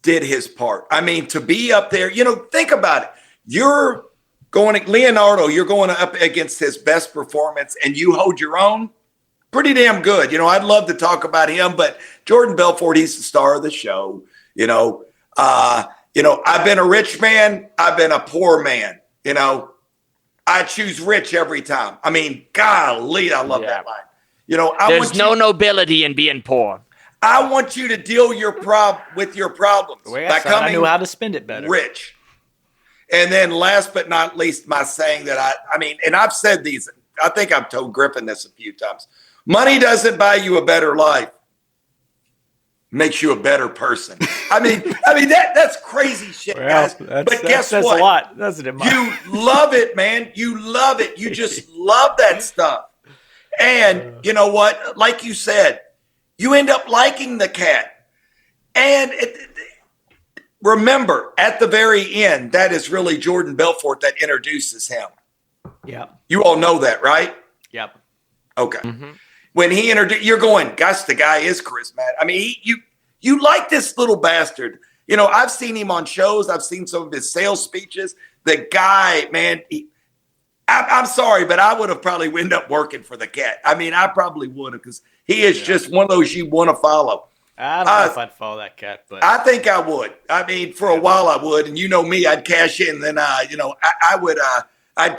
did his part. I mean, to be up there, think about it. You're going up against his best performance and you hold your own. Pretty damn good. I'd love to talk about him, but Jordan Belfort, he's the star of the show. I've been a rich man. I've been a poor man. I choose rich every time. I mean, golly, I love that line. There's no nobility in being poor. I want you to deal with your problems by coming. I knew how to spend it better. Rich. And then last but not least, my saying that I mean, and I've said these, I think I've told Griffin this a few times. Money doesn't buy you a better life. makes you a better person. I mean that's crazy shit, guys. But guess what? A lot, doesn't it, Mike? You love it, man. You love it. You just love that stuff. And you know what? Like you said, you end up liking the cat. And remember, at the very end, that is really Jordan Belfort that introduces him. Yep. You all know that, right? Yep. Okay. Mm-hmm. When he introduced, you're going, gosh, the guy is charismatic. I mean, you like this little bastard. You know, I've seen him on shows. I've seen some of his sales speeches. The guy, man, I'm sorry, but I would have probably ended up working for the cat. I mean, I probably would have, because he is just one of those you want to follow. I don't know if I'd follow that cat, but I think I would. I mean, for a while I would, and you know me, I'd cash in, then I'd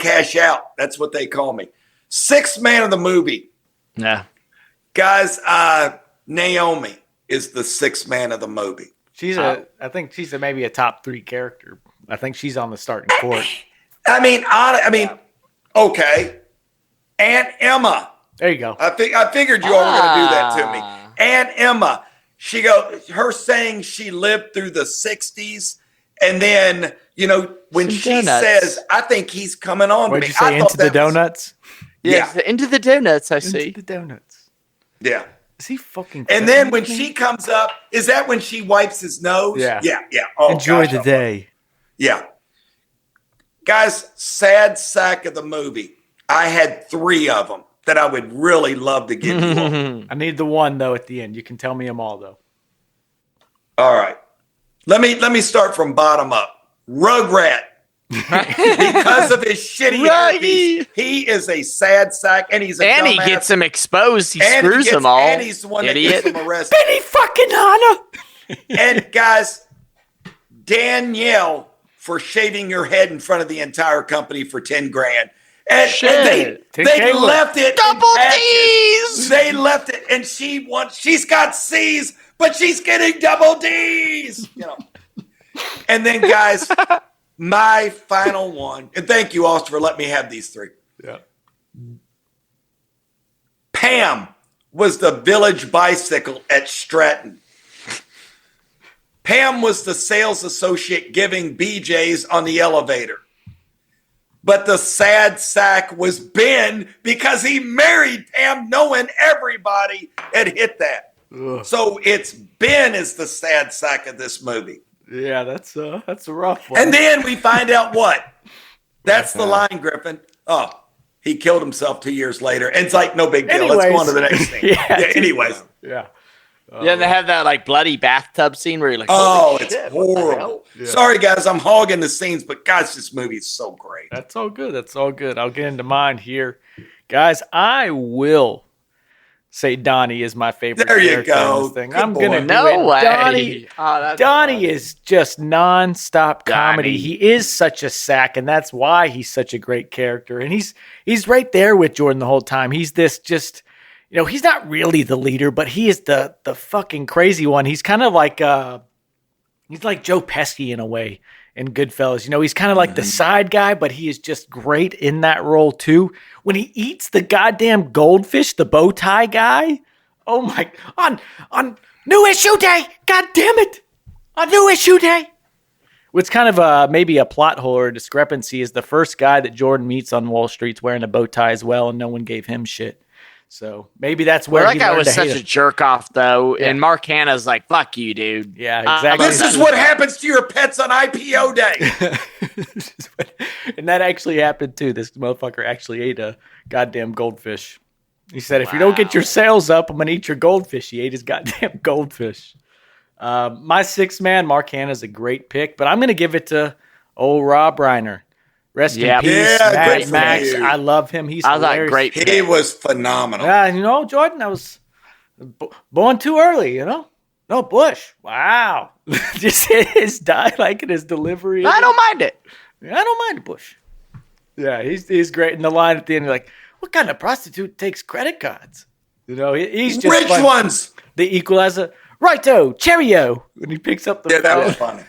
cash out. That's what they call me. Sixth man of the movie. Yeah. Guys, Naomi is the sixth man of the movie. I think she's maybe a top 3 character. I think she's on the starting court. I mean, okay. Aunt Emma. There you go. I figured you all were going to do that to me. Aunt Emma. Her saying she lived through the 60s. And then, you know, when she says, I think he's coming on to me. What'd you say, into the donuts? Yeah. Into the donuts, I see. Into the donuts. Yeah. Is he fucking And then when she comes up, is that when she wipes his nose? Yeah. Yeah. Oh, enjoy the day. Yeah. Guys, sad sack of the movie. I had 3 of them that I would really love to give you all. I need the one, though, at the end. You can tell me them all, though. All right. Let me start from bottom up. Rugrat. Because of his shitty hairpiece, he is a sad sack, and he's a and dumbass. He gets him exposed. He screws them all. And he's the one that gets him arrested. Benny fucking Hanna. And guys, Danielle for shaving your head in front of the entire company for 10 grand. And they left it double D's. They left it, and she's got C's, but she's getting double D's. You know. And then, guys, my final one, and thank you, Austin, for letting me have these 3. Yeah. Pam was the village bicycle at Stratton. Pam was the sales associate giving BJ's on the elevator. But the sad sack was Ben, because he married Pam knowing everybody had hit that. Ugh. So it's Ben is the sad sack of this movie. Yeah, that's a rough one. And then we find out what? That's the line, Griffin. Oh, he killed himself 2 years later. And it's like, no big deal. Let's go on to the next thing. Anyways. Yeah. Yeah, they have that like bloody bathtub scene where you're like, oh, it's horrible. Yeah. Sorry, guys, I'm hogging the scenes, but guys, this movie is so great. That's all good. I'll get into mine here. Guys, I will say Donnie is my favorite character. There you go. In this thing. I'm going to No way. Donnie is just nonstop comedy. He is such a sack, and that's why he's such a great character. And he's right there with Jordan the whole time. He's this just... You know, he's not really the leader, but he is the fucking crazy one. He's kind of like he's like Joe Pesci in a way in Goodfellas. You know, he's kind of like the side guy, but he is just great in that role too. When he eats the goddamn goldfish, the bow tie guy. Oh my! On new issue day, god damn it! On new issue day. What's kind of maybe a plot hole or discrepancy is the first guy that Jordan meets on Wall Street's wearing a bow tie as well, and no one gave him shit. So maybe that's where that guy was such a jerk off, though. Yeah. And Mark Hanna's like, "Fuck you, dude." Yeah, exactly. This is what happens to your pets on IPO day. And that actually happened too. This motherfucker actually ate a goddamn goldfish. He said, "If you don't get your sales up, I'm gonna eat your goldfish." He ate his goddamn goldfish. My sixth man, Mark Hanna's a great pick, but I'm gonna give it to old Rob Reiner. Rest in peace, Mad Max. I love him. He's hilarious. Great. He was phenomenal. Yeah, you know, Jordan, I was born too early, you know? No, Bush. Wow. Just his dialect and his delivery. I don't mind it. I don't mind Bush. Yeah, he's great. And the line at the end, you're like, what kind of prostitute takes credit cards? You know, he's just rich funny. Ones. The equalizer. Righto, Cheerio. When he picks up the phone. That was funny.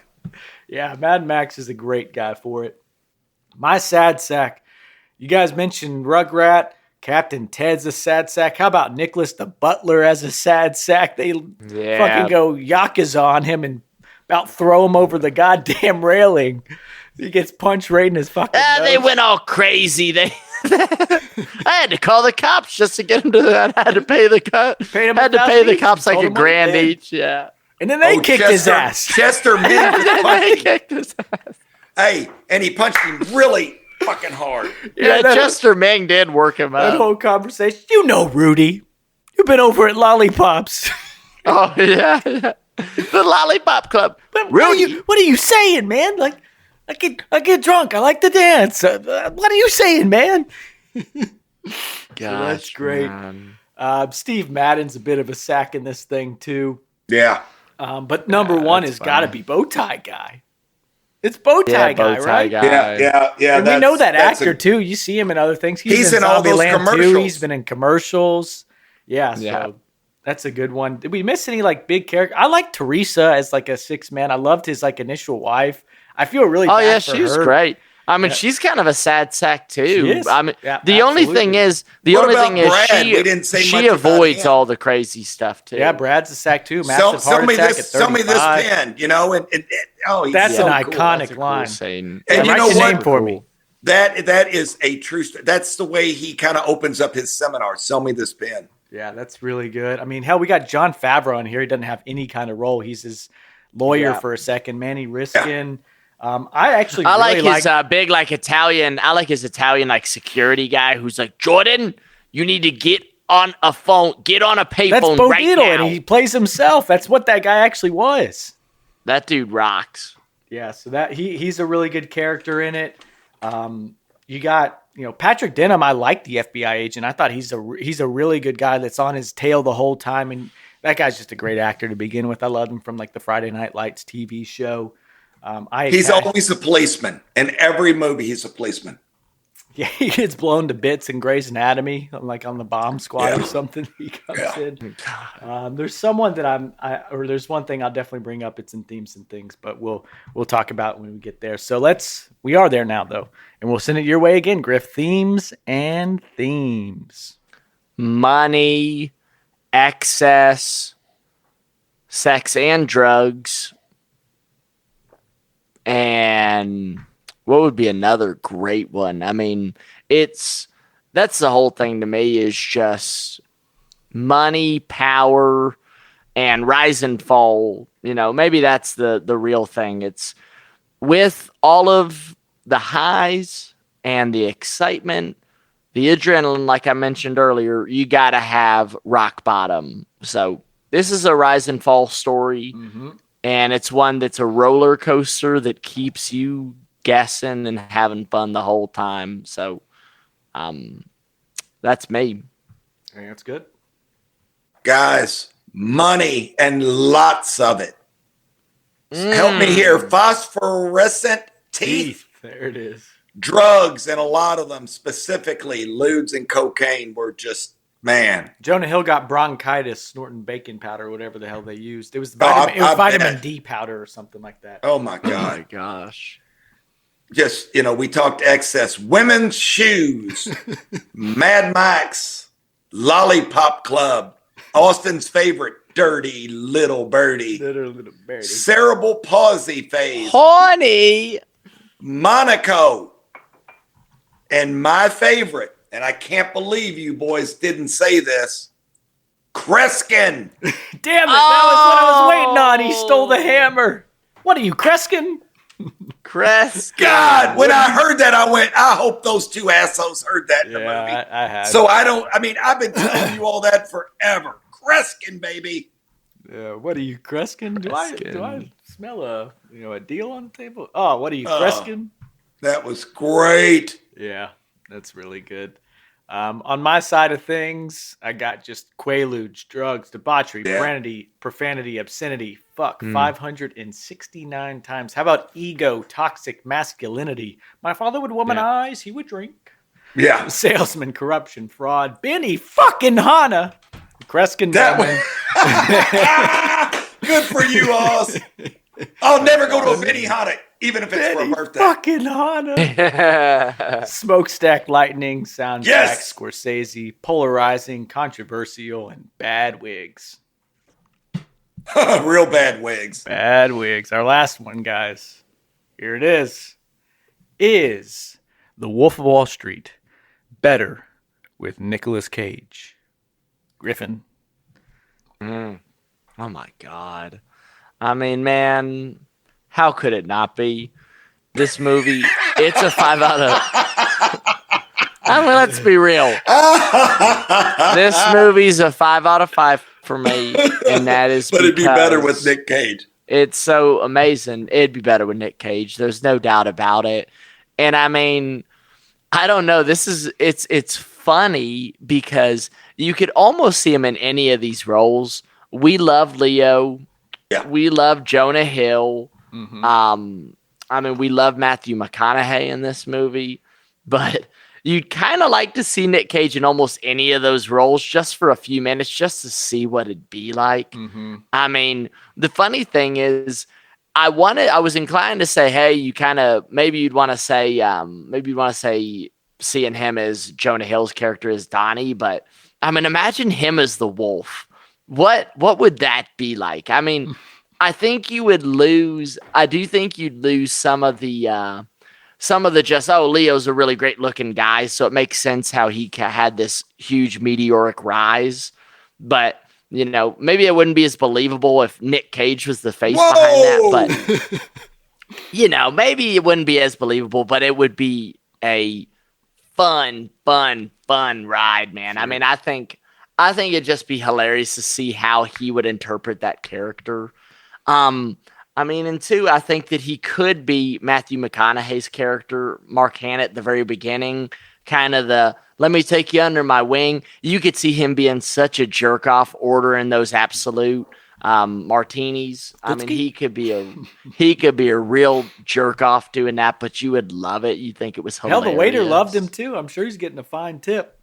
Yeah, Mad Max is a great guy for it. My sad sack. You guys mentioned Rugrat, Captain Ted's a sad sack. How about Nicholas the Butler as a sad sack? They fucking go Yakuza on him and about throw him over the goddamn railing. He gets punched right in his fucking nose. They went all crazy. I had to call the cops just to get him to that. I had to pay the cops like $1,000 each. Yeah. And then they kicked his ass. Chester Ming kicked his ass. Hey, and he punched him really fucking hard. Yeah, Chester Ming did work him up. That whole conversation. You know, Rudy. You've been over at Lollipops. Oh, yeah. The Lollipop Club. Rudy. What are you saying, man? Like, I get drunk. I like to dance. What are you saying, man? Gosh, that's great. Steve Madden's a bit of a sack in this thing, too. Yeah. But number one has got to be Bowtie Guy. It's Bowtie Guy, right? Yeah. And we know that actor, too. You see him in other things. He's in all those commercials. Too. He's been in commercials. Yeah, so that's a good one. Did we miss any, like, big character? I like Teresa as, like, a sixth man. I loved his, like, initial wife. I feel really bad for her. She's great. I mean, she's kind of a sad sack too. She is. I mean, the only thing is, she avoids all the crazy stuff too. Yeah, Brad's a sack too. Massive heart attack at 35. Sell me this pen, you know, and that's so an cool. iconic line. And you know what? For me. That is a true. That's the way he kind of opens up his seminar. Sell me this pen. Yeah, that's really good. I mean, hell, we got Jon Favreau in here. He doesn't have any kind of role. He's his lawyer for a second. Manny Riskin. Yeah. I like his big like Italian. I like his Italian like security guy who's like, Jordan, you need to get on a phone, get on a payphone right now. And he plays himself. That's what that guy actually was. That dude rocks. Yeah, so that he's a really good character in it. You got Patrick Denham. I like the FBI agent. I thought he's a really good guy that's on his tail the whole time, and that guy's just a great actor to begin with. I love him from like the Friday Night Lights TV show. He's always a policeman. In every movie, he's a policeman. Yeah, he gets blown to bits in Grey's Anatomy, like on the bomb squad or something. He comes in. There's someone that there's one thing I'll definitely bring up. It's in Themes and Things, but we'll talk about it when we get there. So we are there now though, and we'll send it your way again, Griff. Themes and Themes. Money, excess, sex and drugs. And what would be another great one? I mean, that's the whole thing to me is just money, power, and rise and fall. Maybe that's the real thing. It's with all of the highs and the excitement, the adrenaline, like I mentioned earlier, you got to have rock bottom. So this is a rise and fall story. Mm-hmm. And it's one that's a roller coaster that keeps you guessing and having fun the whole time. So that's me. I think that's good. Guys, money and lots of it. Help me here. Phosphorescent teeth. There it is. Drugs, and a lot of them, specifically ludes and cocaine, were just... Man, Jonah Hill got bronchitis snorting baking powder or whatever the hell they used. It was vitamin D powder or something like that. Oh my God. Oh my gosh. Just, we talked excess. Women's shoes, Mad Max, Lollipop Club, Austin's favorite, Dirty Little Birdie, cerebral palsy phase, Horny, Monaco, and my favorite, and I can't believe you boys didn't say this, Kreskin. Damn it, that was what I was waiting on. He stole the hammer. What are you, Kreskin? Kreskin. God, when I heard that, I went, I hope those two assholes heard that in the movie. I have. So I've been telling you all that forever. Kreskin, baby. What are you, Kreskin? Do I smell a deal on the table? Oh, what are you, Kreskin? That was great. Yeah, that's really good. On my side of things, I got just quaaludes, drugs, debauchery, profanity, obscenity, 569 times. How about ego, toxic masculinity? My father would womanize, he would drink. Yeah. Salesman, corruption, fraud, Benny fucking Hanna. Kreskin. That one. Good for you, Oz. I'll never go to a Benny Hanna. even if it's for a birthday. Fucking Hanna. Smokestack lightning, soundtrack, Yes. Scorsese, polarizing, controversial, and bad wigs. Real bad wigs. Bad wigs. Our last one, guys. Here it is. Is The Wolf of Wall Street better with Nicolas Cage? Griffin. Oh my God. I mean, man, how could it not be? This movie, it's a 5 out of... I mean, let's be real. This movie's a 5 out of 5 for me, and that is but it'd be better with Nick Cage. It's so amazing. It'd be better with Nick Cage. There's no doubt about it. And I mean, I don't know. It's funny because you could almost see him in any of these roles. We love Leo. Yeah. We love Jonah Hill. Mm-hmm. I mean, we love Matthew McConaughey in this movie, but you'd kind of like to see Nick Cage in almost any of those roles just for a few minutes, just to see what it'd be like. Mm-hmm. I mean, the funny thing is, I was inclined to say, hey, you kind of, maybe you'd want to say seeing him as Jonah Hill's character as Donnie, but I mean, imagine him as the wolf. What would that be like? I mean, I think you would lose. I do think you'd lose some of the just, Leo's a really great looking guy, so it makes sense how he had this huge meteoric rise. But, you know, maybe it wouldn't be as believable if Nick Cage was the face behind that. But, you know, maybe it wouldn't be as believable, but it would be a fun ride, man. I mean, I think it'd just be hilarious to see how he would interpret that character. I mean, and two, I think that he could be Matthew McConaughey's character, Mark Hanna, at the very beginning, kind of the, let me take you under my wing. You could see him being such a jerk off, ordering those absolute martinis. I mean, he could be a real jerk off doing that, but you would love it. You'd think it was hilarious. Hell, the waiter loved him too. I'm sure he's getting a fine tip.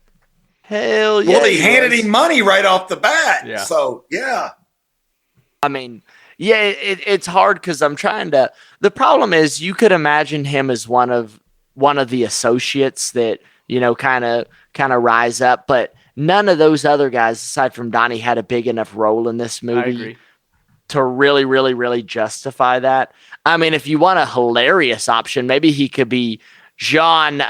Hell yeah. Well, he handed him money right off the bat. Yeah. So, yeah. I mean, yeah, it's hard because I'm trying to. The problem is, you could imagine him as one of the associates that, you know, kind of rise up, but none of those other guys, aside from Donnie, had a big enough role in this movie to really, really, really justify that. I mean, if you want a hilarious option, maybe he could be Jean.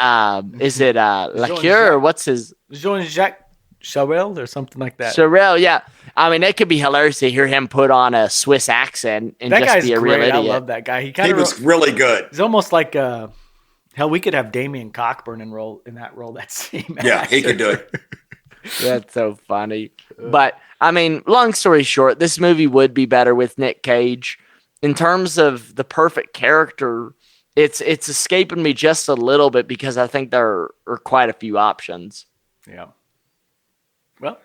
Is it Lacure? Or what's his? Jean-Jacques Chauvel or something like that. Chauvel, yeah. I mean, it could be hilarious to hear him put on a Swiss accent and that just guy's be a great. real idiot. I love that guy. He was really good. He's almost like hell, we could have Damian Cockburn in that role. That same Yeah, actor. he could do it. That's so funny. But I mean, long story short, this movie would be better with Nick Cage. In terms of the perfect character, it's escaping me just a little bit because I think there are quite a few options. Yeah. Well,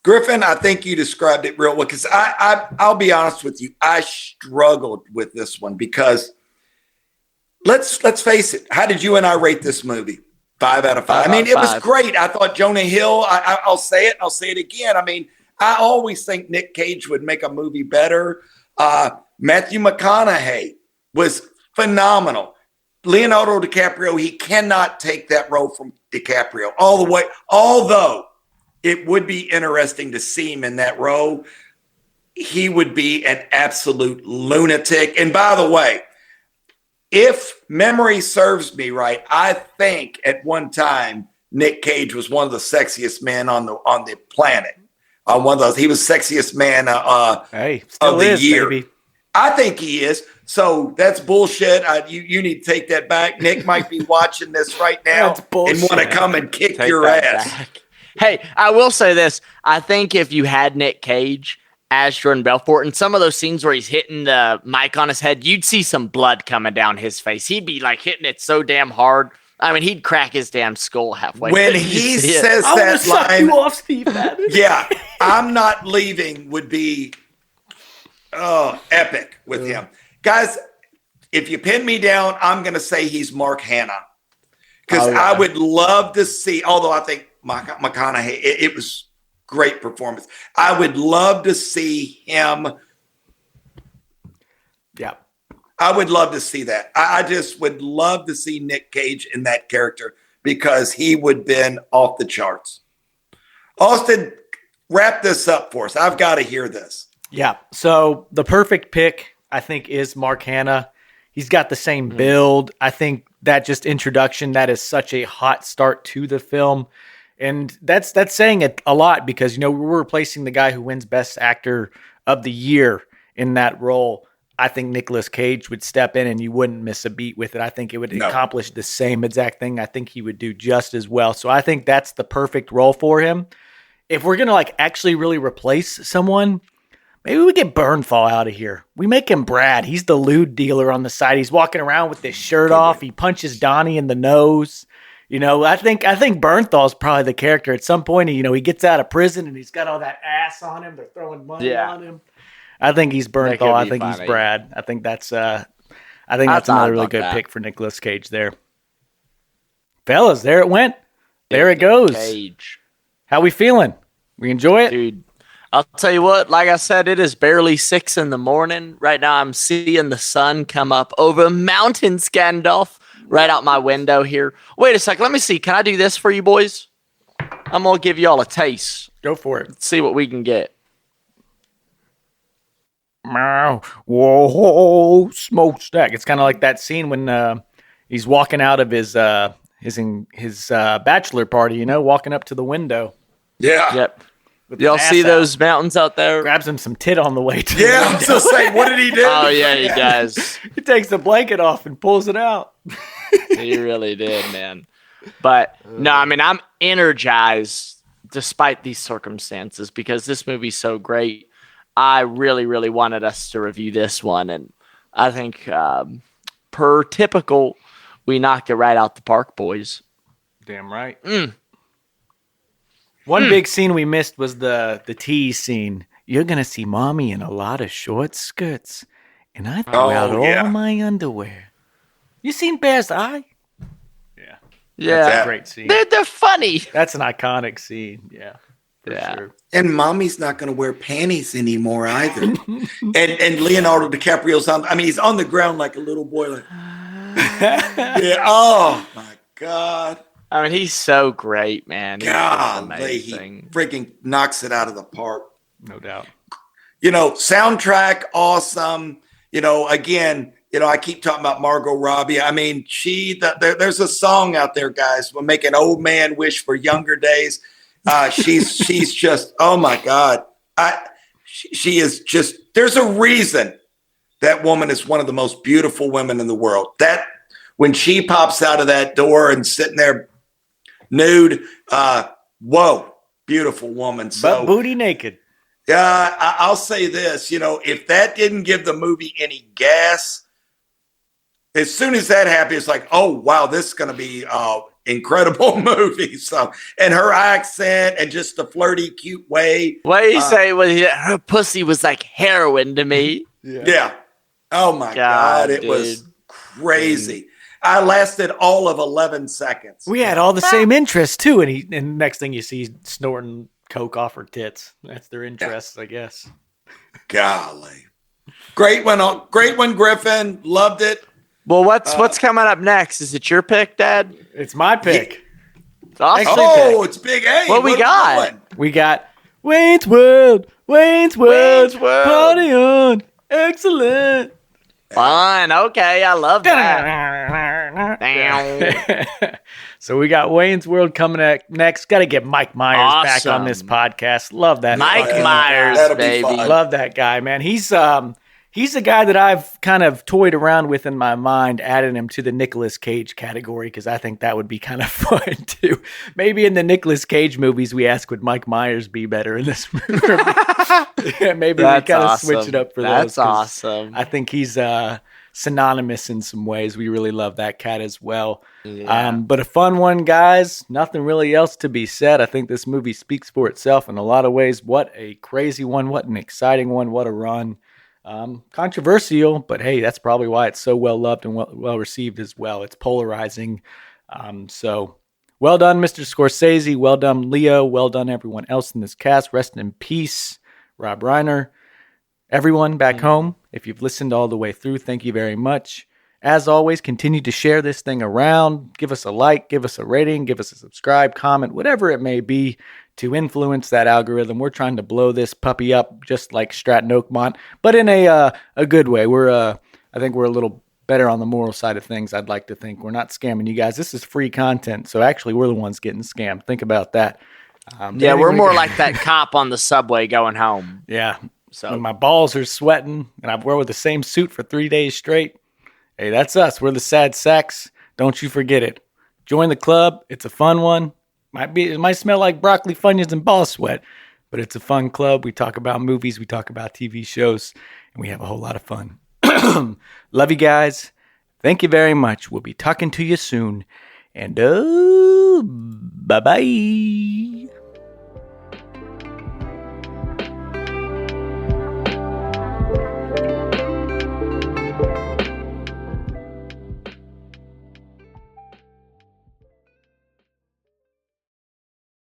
Griffin, I think you described it real well because I'll be honest with you. I struggled with this one because let's face it. How did you and I rate this movie? 5 out of 5. I mean, it was great. I thought Jonah Hill, I'll say it. I'll say it again. I mean, I always think Nick Cage would make a movie better. Matthew McConaughey was phenomenal. Leonardo DiCaprio, he cannot take that role from DiCaprio all the way. Although it would be interesting to see him in that role. He would be an absolute lunatic. And by the way, if memory serves me right, I think at one time Nick Cage was one of the sexiest men on the planet. One of those, he was sexiest man of the year. Baby. I think he is. So that's bullshit. You need to take that back. Nick might be watching this right now and want to come and kick your ass. Back. Hey, I will say this. I think if you had Nick Cage as Jordan Belfort, and some of those scenes where he's hitting the mic on his head, you'd see some blood coming down his face. He'd be like hitting it so damn hard. I mean, he'd crack his damn skull halfway. When he says that line, you off, Steve Madden. Yeah, I'm not leaving would be epic with him. Guys, if you pin me down, I'm going to say he's Mark Hanna. Because I would love to see, although I think McConaughey, it was great performance. I would love to see him I would love to see that. I just would love to see Nick Cage in that character because he would have been off the charts. Austin, wrap this up for us. I've got to hear this. Yeah. So the perfect pick, I think, is Mark Hanna. He's got the same build. I think that just introduction, that is such a hot start to the film. And that's saying it a lot because, we're replacing the guy who wins Best Actor of the Year in that role. I think Nicolas Cage would step in and you wouldn't miss a beat with it. I think it would accomplish the same exact thing. I think he would do just as well. So I think that's the perfect role for him. If we're going to actually really replace someone, maybe we get Bernthal out of here. We make him Brad. He's the lewd dealer on the side. He's walking around with his shirt off. He punches Donnie in the nose. I think Bernthal's probably the character. At some point, he gets out of prison and he's got all that ass on him. They're throwing money on him. I think he's Bernthal. I think he's Brad. I think that's another really good pick for Nicolas Cage there. Fellas, there it went. There it goes. Cage. How we feeling? We enjoy it? Dude, I'll tell you what, like I said, it is barely 6 a.m. Right now I'm seeing the sun come up over mountains, Gandalf, right out my window here. Wait a second, let me see. Can I do this for you boys? I'm going to give you all a taste. Go for it. Let's see what we can get. Whoa, smokestack. It's kind of like that scene when he's walking out of his bachelor party, walking up to the window. Yeah. Yep. Y'all see those mountains out there? Grabs him some tit on the way to the window. I was going to say, what did he do? Oh, yeah, he does. He takes the blanket off and pulls it out. He really did, man. But, no, I'm energized despite these circumstances because this movie's so great. I really, really wanted us to review this one, and I think per typical, we knocked it right out the park, boys. Damn right. One big scene we missed was the tease scene. You're going to see mommy in a lot of short skirts, and I threw out all my underwear. You seen Bear's Eye? Yeah. That's a great scene. They're funny. That's an iconic scene, yeah. For sure. And mommy's not going to wear panties anymore either. and Leonardo DiCaprio's he's on the ground like a little boy. Like, yeah. Oh my God. He's so great, man. Golly, he freaking knocks it out of the park. No doubt. Soundtrack, awesome. Again, I keep talking about Margot Robbie. There's a song out there, guys. We'll make an old man wish for younger days. She's just, oh my God. She is just, there's a reason that woman is one of the most beautiful women in the world. That when she pops out of that door and sitting there nude, whoa, beautiful woman. So but booty naked. I'll say this, if that didn't give the movie any gas, as soon as that happened, it's like, oh wow, this is going to be incredible movie. So, and her accent and just the flirty, cute way. What do you say? Her pussy was like heroin to me. Yeah. Oh my God, it was crazy. I lasted all of 11 seconds. We had all the same interests too, and next thing you see, snorting coke off her tits. That's their interests, I guess. Golly, great one, Griffin. Loved it. Well, what's coming up next? Is it your pick, Dad? It's my pick. Yeah. It's Big A. What we got? We got Wayne's World. Party on. Excellent. Fine. Okay. I love that. So we got Wayne's World coming next. Got to get Mike Myers back on this podcast. Love that. Mike Myers, baby. Love that guy, man. He's a guy that I've kind of toyed around with in my mind, adding him to the Nicolas Cage category because I think that would be kind of fun too. Maybe in the Nicolas Cage movies, we ask, would Mike Myers be better in this movie? Maybe we kind of switch it up for those. That's awesome. I think he's synonymous in some ways. We really love that cat as well. Yeah. But a fun one, guys. Nothing really else to be said. I think this movie speaks for itself in a lot of ways. What a crazy one. What an exciting one. What a run. Controversial, but hey, that's probably why it's so well loved and well received as well. It's polarizing. So well done, Mr. Scorsese. Well done, Leo. Well done, everyone else in this cast. Rest in peace, Rob Reiner. Everyone back home. If you've listened all the way through, thank you very much. As always, continue to share this thing around. Give us a like, give us a rating, give us a subscribe, comment, whatever it may be to influence that algorithm. We're trying to blow this puppy up just like Stratton Oakmont, but in a good way. I think we're a little better on the moral side of things, I'd like to think. We're not scamming you guys. This is free content, so actually we're the ones getting scammed. Think about that. We're more like that cop on the subway going home. Yeah. So when my balls are sweating and I've worn with the same suit for 3 days straight, hey, that's us. We're the sad sacks. Don't you forget it. Join the club. It's a fun one. It might smell like broccoli funyuns and ball sweat, but it's a fun club. We talk about movies. We talk about TV shows, and we have a whole lot of fun. Love you guys. Thank you very much. We'll be talking to you soon. And bye-bye.